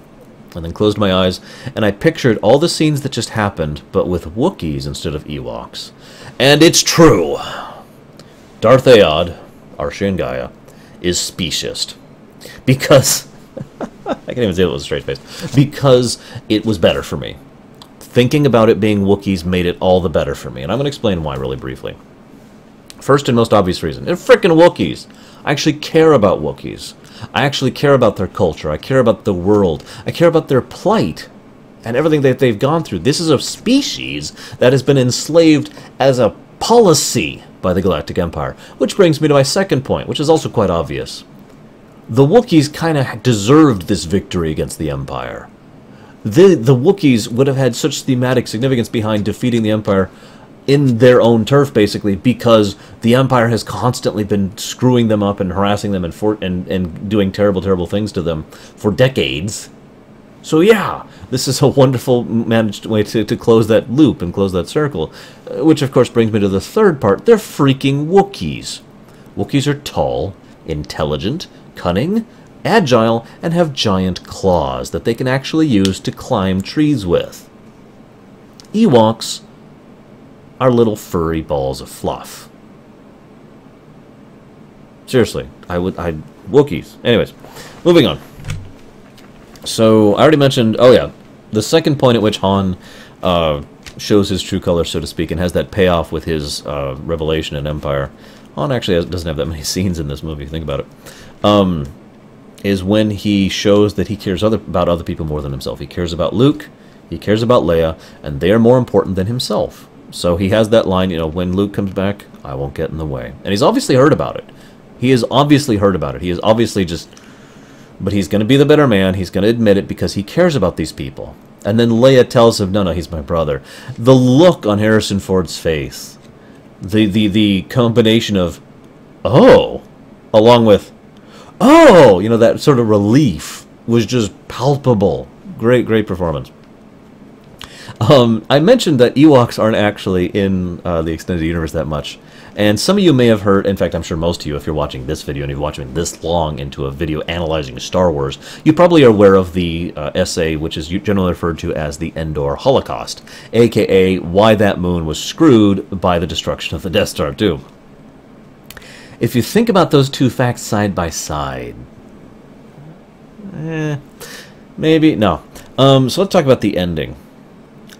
and then closed my eyes, and I pictured all the scenes that just happened, but with Wookiees instead of Ewoks. And it's true! Darth Aod, our Shingaya, is speciest. Because, I can't even say it was a straight face, because it was better for me. Thinking about it being Wookiees made it all the better for me, and I'm going to explain why really briefly. First and most obvious reason, they're frickin' Wookiees. I actually care about Wookiees. I actually care about their culture. I care about the world. I care about their plight and everything that they've gone through. This is a species that has been enslaved as a policy by the Galactic Empire. Which brings me to my second point, which is also quite obvious. The Wookiees kind of deserved this victory against the Empire. The Wookiees would have had such thematic significance behind defeating the Empire in their own turf, basically, because the Empire has constantly been screwing them up and harassing them and doing terrible, terrible things to them for decades. So yeah, this is a wonderful managed way to close that loop and close that circle. Which, of course, brings me to the third part. They're freaking Wookiees. Wookiees are tall, intelligent, cunning, agile, and have giant claws that they can actually use to climb trees with. Ewoks are little furry balls of fluff. Seriously, Wookiees. Anyways, moving on. So, I already mentioned, oh yeah, the second point at which Han shows his true colors, so to speak, and has that payoff with his revelation in Empire. Han actually doesn't have that many scenes in this movie, think about it. Is when he shows that he cares about other people more than himself. He cares about Luke, he cares about Leia, and they are more important than himself. So he has that line, you know, when Luke comes back, I won't get in the way. And he's obviously heard about it. He has obviously heard about it. He is obviously just... But he's going to be the better man. He's going to admit it because he cares about these people. And then Leia tells him, no, he's my brother. The look on Harrison Ford's face, the combination of, oh, along with, oh, you know, that sort of relief was just palpable. Great, great performance. I mentioned that Ewoks aren't actually in the extended universe that much. And some of you may have heard, in fact, I'm sure most of you, if you're watching this video and you're watching this long into a video analyzing Star Wars, you probably are aware of the essay, which is generally referred to as the Endor Holocaust, aka why that moon was screwed by the destruction of the Death Star 2. If you think about those two facts side by side, maybe, no. So let's talk about the ending.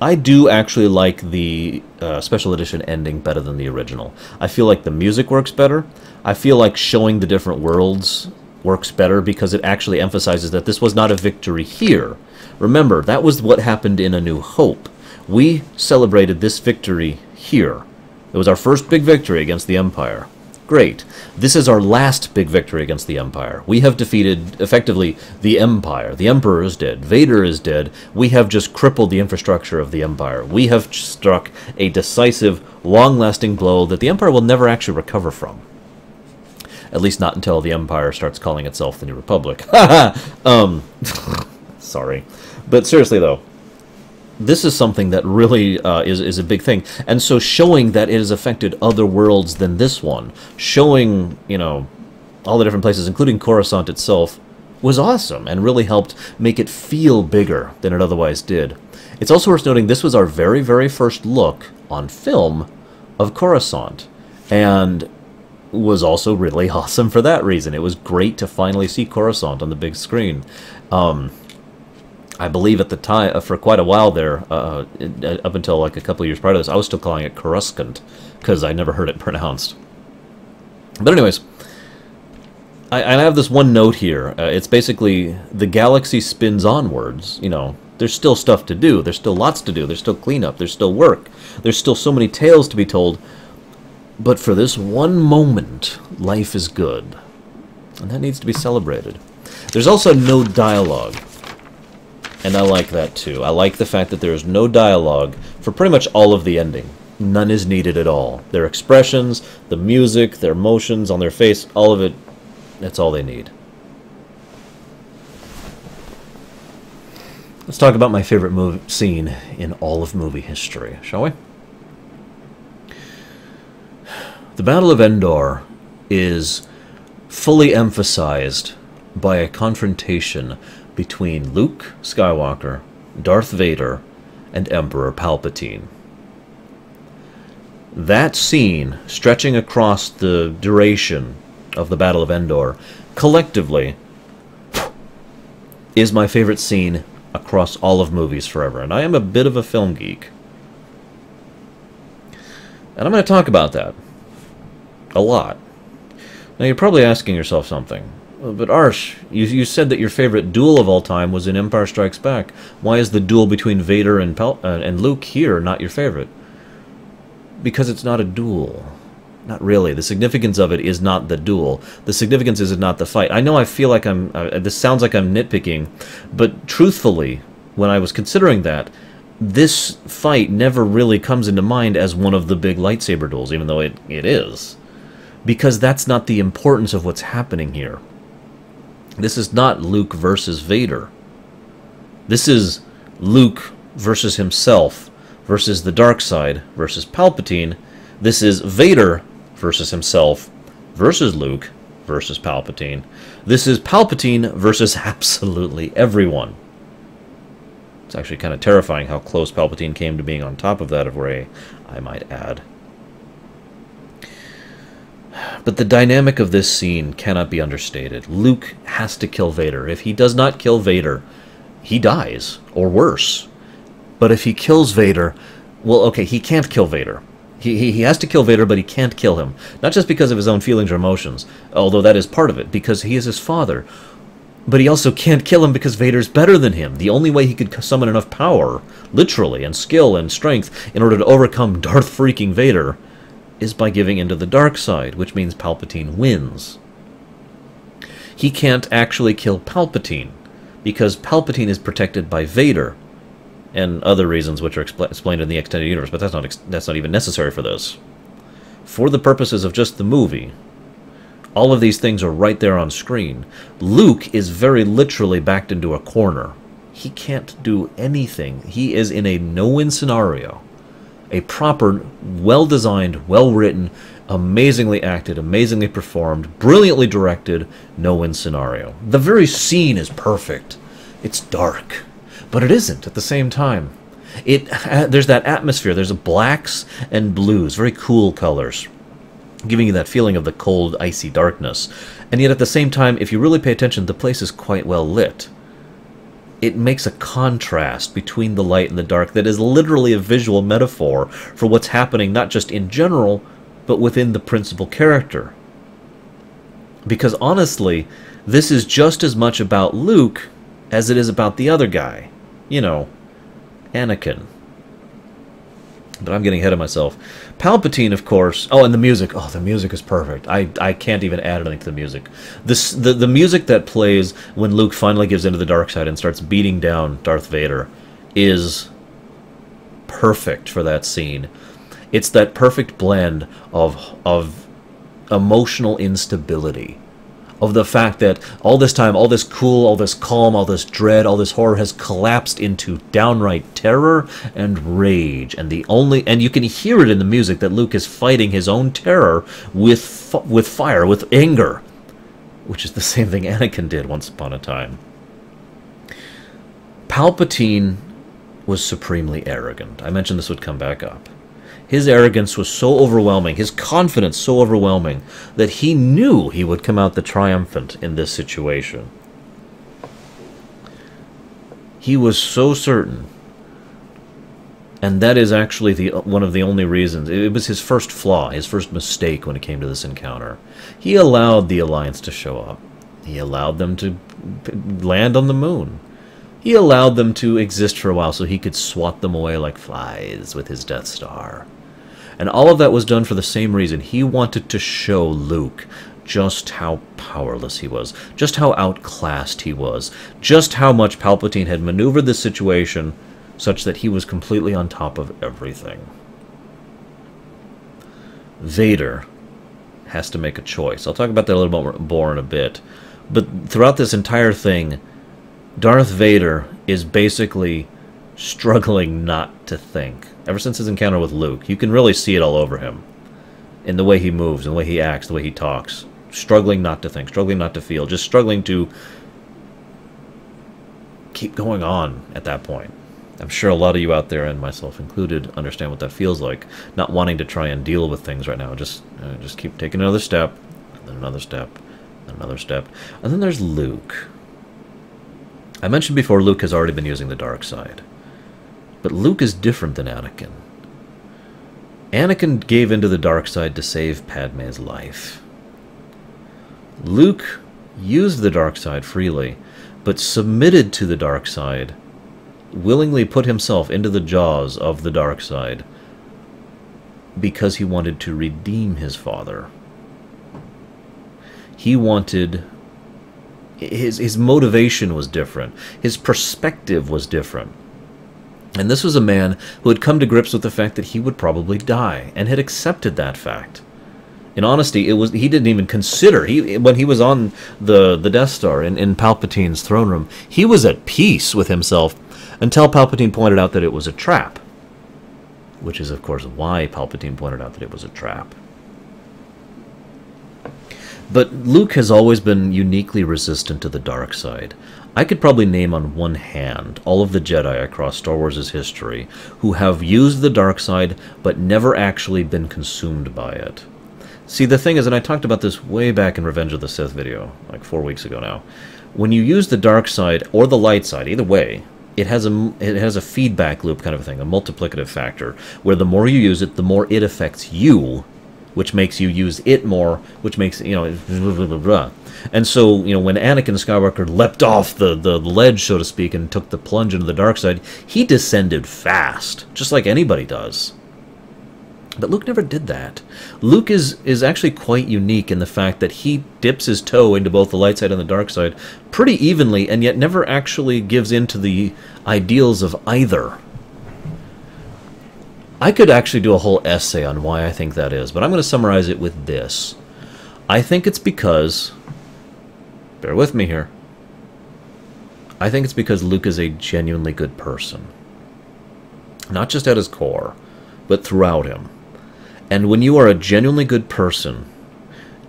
I do actually like the special edition ending better than the original. I feel like the music works better. I feel like showing the different worlds works better because it actually emphasizes that this was not a victory here. Remember, that was what happened in A New Hope. We celebrated this victory here. It was our first big victory against the Empire. Great. This is our last big victory against the Empire. We have defeated, effectively, the Empire. The Emperor is dead. Vader is dead. We have just crippled the infrastructure of the Empire. We have struck a decisive, long-lasting blow that the Empire will never actually recover from. At least not until the Empire starts calling itself the New Republic. Sorry. But seriously, though, this is something that really is a big thing. And so showing that it has affected other worlds than this one, showing, you know, all the different places, including Coruscant itself, was awesome and really helped make it feel bigger than it otherwise did. It's also worth noting this was our very, very first look on film of Coruscant, and was also really awesome for that reason. It was great to finally see Coruscant on the big screen. I believe at the time, for quite a while there, up until like a couple of years prior to this, I was still calling it Coruscant, because I never heard it pronounced. But anyways, I have this one note here. It's basically, the galaxy spins onwards. You know, there's still stuff to do. There's still lots to do. There's still cleanup. There's still work. There's still so many tales to be told. But for this one moment, life is good. And that needs to be celebrated. There's also no dialogue. And I like that too. I like the fact that there is no dialogue for pretty much all of the ending. None is needed at all. Their expressions, the music, their emotions on their face, all of it, that's all they need. Let's talk about my favorite scene in all of movie history, shall we? The Battle of Endor is fully emphasized by a confrontation between Luke Skywalker, Darth Vader, and Emperor Palpatine. That scene, stretching across the duration of the Battle of Endor, collectively, is my favorite scene across all of movies forever. And I am a bit of a film geek. And I'm going to talk about that a lot. Now you're probably asking yourself something. But Arsh, you said that your favorite duel of all time was in Empire Strikes Back. Why is the duel between Vader and Luke here not your favorite? Because it's not a duel. Not really. The significance of it is not the duel. The significance is not the fight. I know I feel like this sounds like I'm nitpicking, but truthfully, when I was considering that, this fight never really comes into mind as one of the big lightsaber duels, even though it is. Because that's not the importance of what's happening here. This is not Luke versus Vader. This is Luke versus himself versus the dark side versus Palpatine. This is Vader versus himself versus Luke versus Palpatine. This is Palpatine versus absolutely everyone. It's actually kind of terrifying how close Palpatine came to being on top of that array, I might add. But the dynamic of this scene cannot be understated. Luke has to kill Vader. If he does not kill Vader, he dies, or worse. But if he kills Vader, well, okay, he can't kill Vader. He has to kill Vader, but he can't kill him. Not just because of his own feelings or emotions, although that is part of it, because he is his father. But he also can't kill him because Vader's better than him. The only way he could summon enough power, literally, and skill and strength in order to overcome Darth freaking Vader is by giving into the dark side, which means Palpatine wins. He can't actually kill Palpatine, because Palpatine is protected by Vader, and other reasons which are explained in the extended universe, but that's not even necessary for this. For the purposes of just the movie, all of these things are right there on screen. Luke is very literally backed into a corner. He can't do anything. He is in a no-win scenario. A proper, well-designed, well-written, amazingly acted, amazingly performed, brilliantly directed, no-win scenario. The very scene is perfect. It's dark, but it isn't at the same time. There's that atmosphere. There's blacks and blues, very cool colors, giving you that feeling of the cold, icy darkness. And yet at the same time, if you really pay attention, the place is quite well lit. It makes a contrast between the light and the dark that is literally a visual metaphor for what's happening not just in general, but within the principal character. Because honestly, this is just as much about Luke as it is about the other guy. You know, Anakin. But I'm getting ahead of myself. Palpatine, of course. Oh, and the music. Oh, the music is perfect. I can't even add anything to the music. The music that plays when Luke finally gives into the dark side and starts beating down Darth Vader is perfect for that scene. It's that perfect blend of emotional instability, of the fact that all this time, all this cool, all this calm, all this dread, all this horror has collapsed into downright terror and rage. And you can hear it in the music that Luke is fighting his own terror with fire, with anger, which is the same thing Anakin did once upon a time. Palpatine was supremely arrogant. I mentioned this would come back up. His arrogance was so overwhelming, his confidence so overwhelming, that he knew he would come out the triumphant in this situation. He was so certain. And that is actually one of the only reasons. It was his first flaw, his first mistake when it came to this encounter. He allowed the Alliance to show up. He allowed them to land on the moon. He allowed them to exist for a while so he could swat them away like flies with his Death Star. And all of that was done for the same reason. He wanted to show Luke just how powerless he was, just how outclassed he was, just how much Palpatine had maneuvered this situation such that he was completely on top of everything. Vader has to make a choice. I'll talk about that a little bit more in a bit. But throughout this entire thing, Darth Vader is basically struggling not to think. Ever since his encounter with Luke, you can really see it all over him. In the way he moves, in the way he acts, the way he talks. Struggling not to think, struggling not to feel, just struggling to keep going on at that point. I'm sure a lot of you out there, and myself included, understand what that feels like. Not wanting to try and deal with things right now. Just keep taking another step, and then another step, and another step. And then there's Luke. I mentioned before Luke has already been using the dark side. But Luke is different than Anakin. Anakin gave into the dark side to save Padme's life. Luke used the dark side freely, but submitted to the dark side, willingly put himself into the jaws of the dark side, because he wanted to redeem his father. He wanted... His motivation was different. His perspective was different. And this was a man who had come to grips with the fact that he would probably die, and had accepted that fact. In honesty, he didn't even consider, when he was on the Death Star in Palpatine's throne room, he was at peace with himself until Palpatine pointed out that it was a trap. Which is, of course, why Palpatine pointed out that it was a trap. But Luke has always been uniquely resistant to the dark side. I could probably name on one hand all of the Jedi across Star Wars' history who have used the dark side but never actually been consumed by it. See, the thing is, and I talked about this way back in Revenge of the Sith video, like 4 weeks ago now, when you use the dark side or the light side, either way, it has a feedback loop kind of a thing, a multiplicative factor, where the more you use it, the more it affects you, which makes you use it more, which makes, blah, blah, blah, blah. And so, when Anakin Skywalker leapt off the ledge, so to speak, and took the plunge into the dark side, he descended fast, just like anybody does. But Luke never did that. Luke is actually quite unique in the fact that he dips his toe into both the light side and the dark side pretty evenly, and yet never actually gives in to the ideals of either. I could actually do a whole essay on why I think that is, but I'm going to summarize it with this. I think it's because... Bear with me here. I think it's because Luke is a genuinely good person. Not just at his core, but throughout him. And when you are a genuinely good person,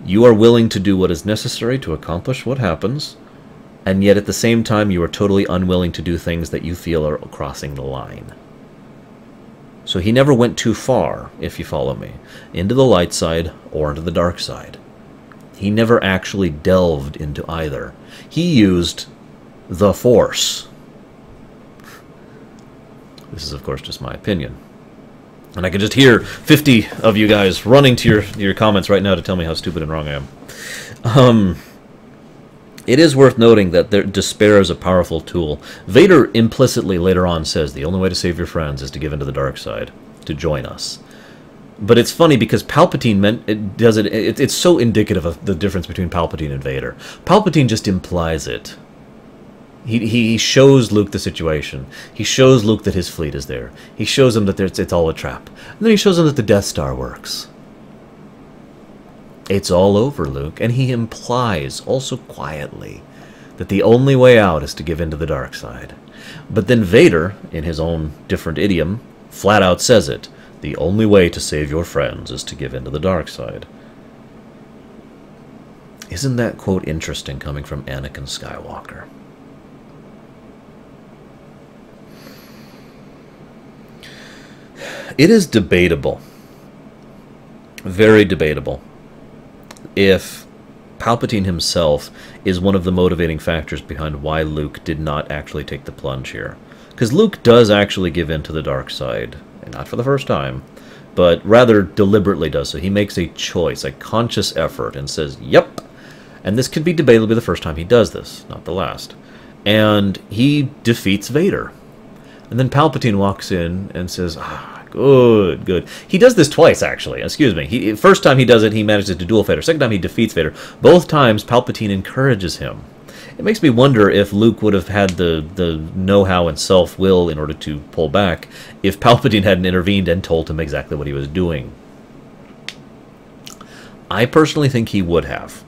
you are willing to do what is necessary to accomplish what happens, and yet at the same time you are totally unwilling to do things that you feel are crossing the line. So he never went too far, if you follow me, into the light side or into the dark side. He never actually delved into either. He used the Force. This is, of course, just my opinion. And I can just hear 50 of you guys running to your comments right now to tell me how stupid and wrong I am. It is worth noting that despair is a powerful tool. Vader implicitly later on says the only way to save your friends is to give into the dark side. to join us. But it's funny because Palpatine it's so indicative of the difference between Palpatine and Vader. Palpatine just implies it. He shows Luke the situation. He shows Luke that his fleet is there. He shows him that it's all a trap. And then he shows him that the Death Star works. It's all over, Luke. And he implies, also quietly, that the only way out is to give in to the dark side. But then Vader, in his own different idiom, flat out says it. The only way to save your friends is to give in to the dark side. Isn't that quote interesting coming from Anakin Skywalker? It is debatable, very debatable, if Palpatine himself is one of the motivating factors behind why Luke did not actually take the plunge here. Because Luke does actually give in to the dark side, and not for the first time, but rather deliberately does so. He makes a choice, a conscious effort, and says, yep. And this could be debatably the first time he does this, not the last. And he defeats Vader. And then Palpatine walks in and says, good, good. He does this twice, actually. Excuse me. First time he does it, he manages to duel Vader. Second time he defeats Vader. Both times, Palpatine encourages him. It makes me wonder if Luke would have had the know-how and self-will in order to pull back if Palpatine hadn't intervened and told him exactly what he was doing. I personally think he would have.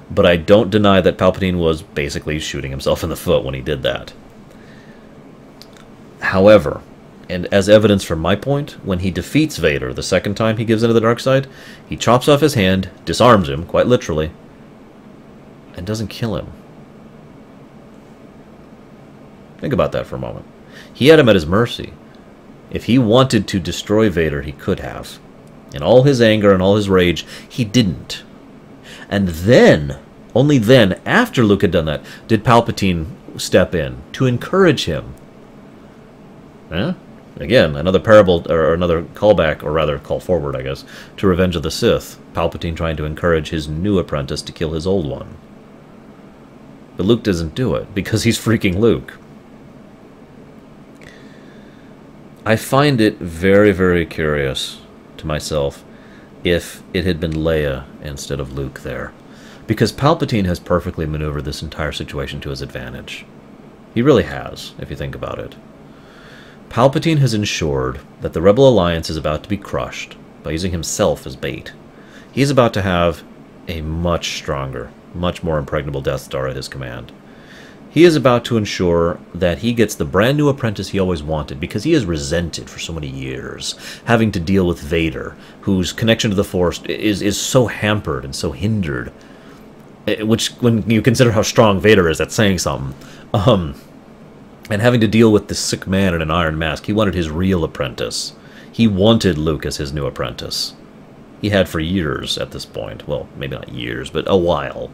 But I don't deny that Palpatine was basically shooting himself in the foot when he did that. However, and as evidence from my point, when he defeats Vader the second time he gives into the dark side, he chops off his hand, disarms him, quite literally, and doesn't kill him. Think about that for a moment. He had him at his mercy. If he wanted to destroy Vader, he could have. In all his anger and all his rage, he didn't. And then, only then, after Luke had done that, did Palpatine step in to encourage him. Again, another parable, or another callback, or rather call forward, I guess, to Revenge of the Sith. Palpatine trying to encourage his new apprentice to kill his old one. But Luke doesn't do it, because he's freaking Luke. I find it very, very curious to myself if it had been Leia instead of Luke there. Because Palpatine has perfectly maneuvered this entire situation to his advantage. He really has, if you think about it. Palpatine has ensured that the Rebel Alliance is about to be crushed by using himself as bait. He is about to have a much stronger, much more impregnable Death Star at his command. He is about to ensure that he gets the brand new apprentice he always wanted, because he has resented for so many years having to deal with Vader, whose connection to the Force is so hampered and so hindered. Which, when you consider how strong Vader is, that's saying something. And having to deal with this sick man in an iron mask, he wanted his real apprentice. He wanted Luke as his new apprentice. He had for years at this point. Well, maybe not years, but a while.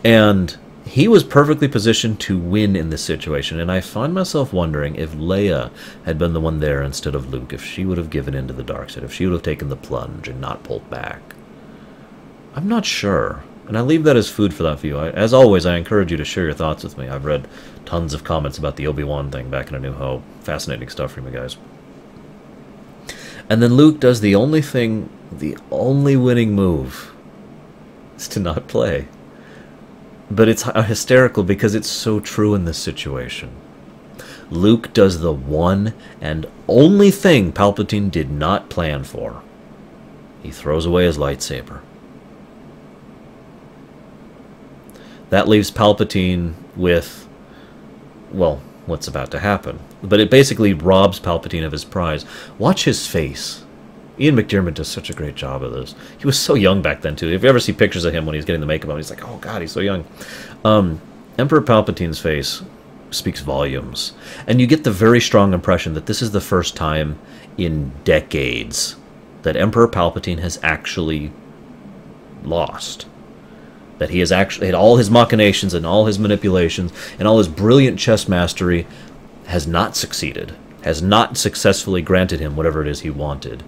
And he was perfectly positioned to win in this situation, and I find myself wondering if Leia had been the one there instead of Luke, if she would have given in to the dark side, if she would have taken the plunge and not pulled back. I'm not sure. And I leave that as food for that view. As always, I encourage you to share your thoughts with me. I've read tons of comments about the Obi-Wan thing back in A New Hope. Fascinating stuff from you guys. And then Luke does the only thing, the only winning move, is to not play. But it's hysterical because it's so true in this situation. Luke does the one and only thing Palpatine did not plan for. He throws away his lightsaber. That leaves Palpatine with, well, what's about to happen. But it basically robs Palpatine of his prize. Watch his face. Ian McDiarmid does such a great job of this. He was so young back then, too. If you ever see pictures of him when he's getting the makeup on, he's like, oh, God, he's so young. Emperor Palpatine's face speaks volumes. And you get the very strong impression that this is the first time in decades that Emperor Palpatine has actually lost. That he has actually had all his machinations and all his manipulations and all his brilliant chess mastery has not succeeded, has not successfully granted him whatever it is he wanted.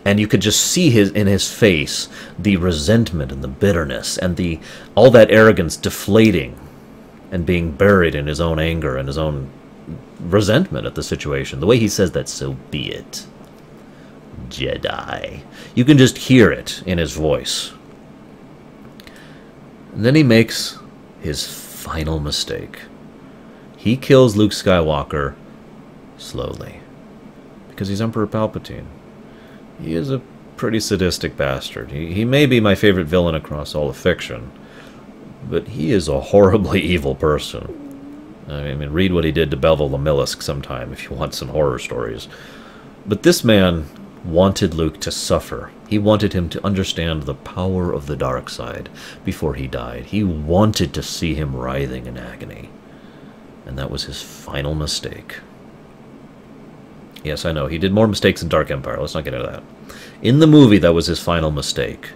And you could just see in his face the resentment and the bitterness and all that arrogance deflating and being buried in his own anger and his own resentment at the situation. The way he says that, so be it. Jedi. You can just hear it in his voice. And then he makes his final mistake. He kills Luke Skywalker slowly. Because he's Emperor Palpatine. He is a pretty sadistic bastard. He may be my favorite villain across all of fiction, but he is a horribly evil person. I mean, read what he did to Bevel the Millisk sometime if you want some horror stories. But this man wanted Luke to suffer. He wanted him to understand the power of the dark side before he died. He wanted to see him writhing in agony. And that was his final mistake. Yes, I know, he did more mistakes in Dark Empire. Let's not get into that. In the movie, that was his final mistake.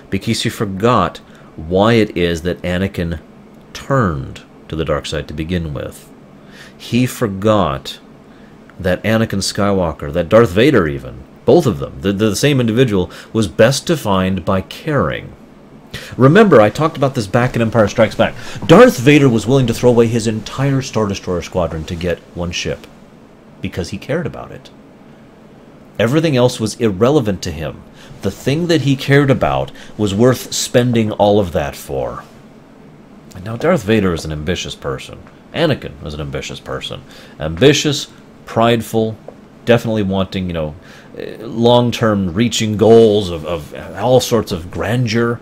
Because he forgot why it is that Anakin turned to the dark side to begin with. He forgot that Anakin Skywalker, that Darth Vader even, both of them, the same individual, was best defined by caring. Remember, I talked about this back in Empire Strikes Back. Darth Vader was willing to throw away his entire Star Destroyer squadron to get one ship, because he cared about it. Everything else was irrelevant to him. The thing that he cared about was worth spending all of that for. And now Darth Vader is an ambitious person. Anakin was an ambitious person. Ambitious, prideful, definitely wanting, long-term reaching goals of all sorts of grandeur.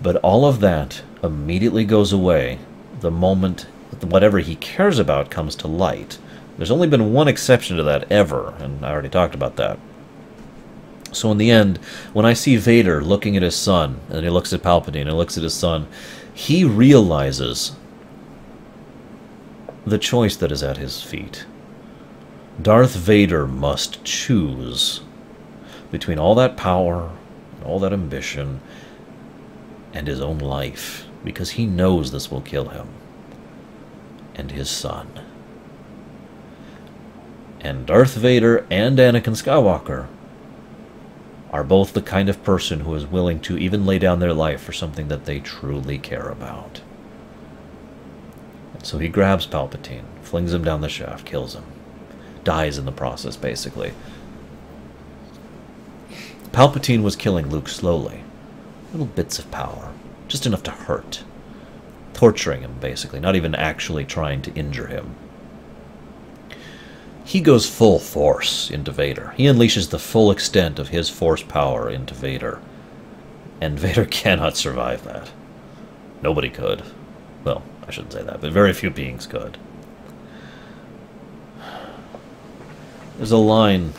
But all of that immediately goes away the moment whatever he cares about comes to light. There's only been one exception to that ever, and I already talked about that. So in the end, when I see Vader looking at his son, and he looks at Palpatine, and looks at his son, he realizes the choice that is at his feet. Darth Vader must choose between all that power, and all that ambition, and his own life, because he knows this will kill him, and his son. And Darth Vader and Anakin Skywalker are both the kind of person who is willing to even lay down their life for something that they truly care about. And so he grabs Palpatine, flings him down the shaft, kills him. Dies in the process, basically. Palpatine was killing Luke slowly. Little bits of power. Just enough to hurt. Torturing him, basically. Not even actually trying to injure him. He goes full force into Vader. He unleashes the full extent of his force power into Vader. And Vader cannot survive that. Nobody could. Well, I shouldn't say that, but very few beings could. There's a line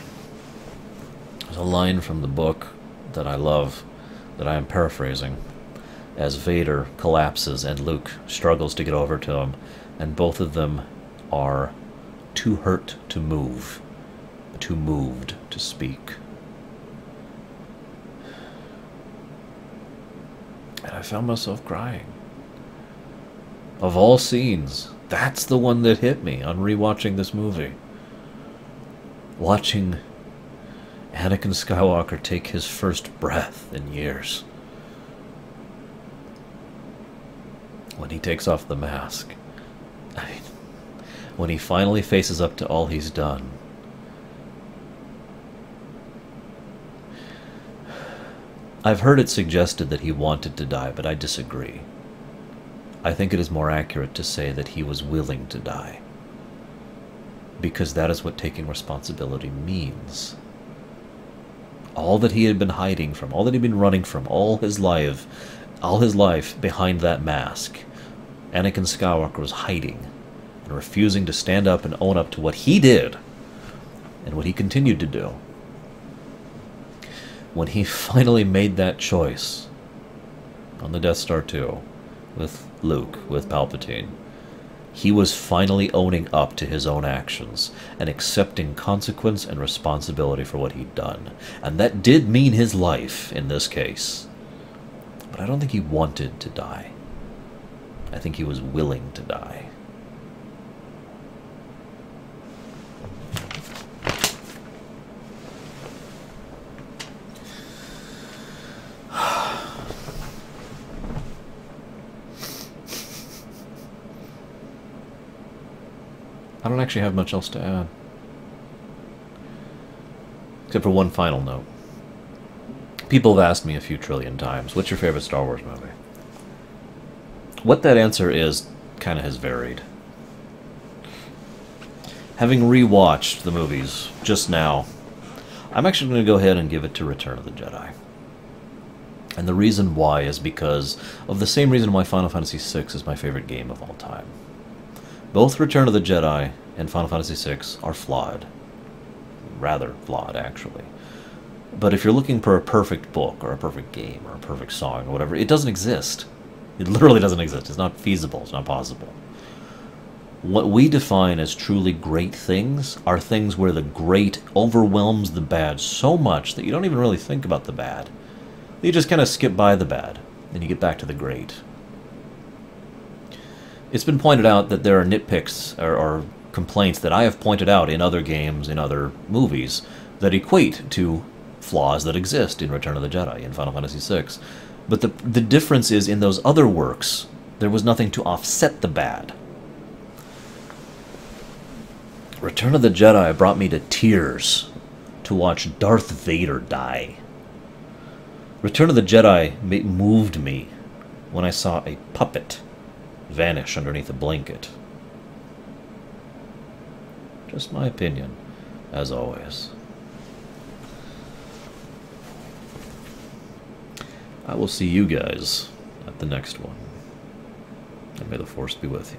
from the book that I love, that I am paraphrasing, as Vader collapses and Luke struggles to get over to him, and both of them are too hurt to move, too moved to speak. And I found myself crying. Of all scenes, that's the one that hit me on rewatching this movie. Watching Anakin Skywalker take his first breath in years. When he takes off the mask. When he finally faces up to all he's done. I've heard it suggested that he wanted to die, but I disagree. I think it is more accurate to say that he was willing to die. Because that is what taking responsibility means. All that he had been hiding from, all that he'd been running from all his life behind that mask, Anakin Skywalker was hiding and refusing to stand up and own up to what he did and what he continued to do. When he finally made that choice on the Death Star 2 with Luke, with Palpatine, he was finally owning up to his own actions and accepting consequence and responsibility for what he'd done. And that did mean his life in this case. But I don't think he wanted to die. I think he was willing to die. I don't actually have much else to add. Except for one final note. People have asked me a few trillion times, what's your favorite Star Wars movie? What that answer is kind of has varied. Having rewatched the movies just now, I'm actually going to go ahead and give it to Return of the Jedi. And the reason why is because of the same reason why Final Fantasy VI is my favorite game of all time. Both Return of the Jedi and Final Fantasy VI are flawed. Rather flawed, actually. But if you're looking for a perfect book, or a perfect game, or a perfect song, or whatever, it doesn't exist. It literally doesn't exist. It's not feasible. It's not possible. What we define as truly great things are things where the great overwhelms the bad so much that you don't even really think about the bad. You just kind of skip by the bad, and you get back to the great. It's been pointed out that there are nitpicks or complaints that I have pointed out in other games, in other movies, that equate to flaws that exist in Return of the Jedi, in Final Fantasy VI. But the difference is, in those other works, there was nothing to offset the bad. Return of the Jedi brought me to tears to watch Darth Vader die. Return of the Jedi moved me when I saw a puppet vanish underneath a blanket. Just my opinion, as always. I will see you guys at the next one. And may the Force be with you.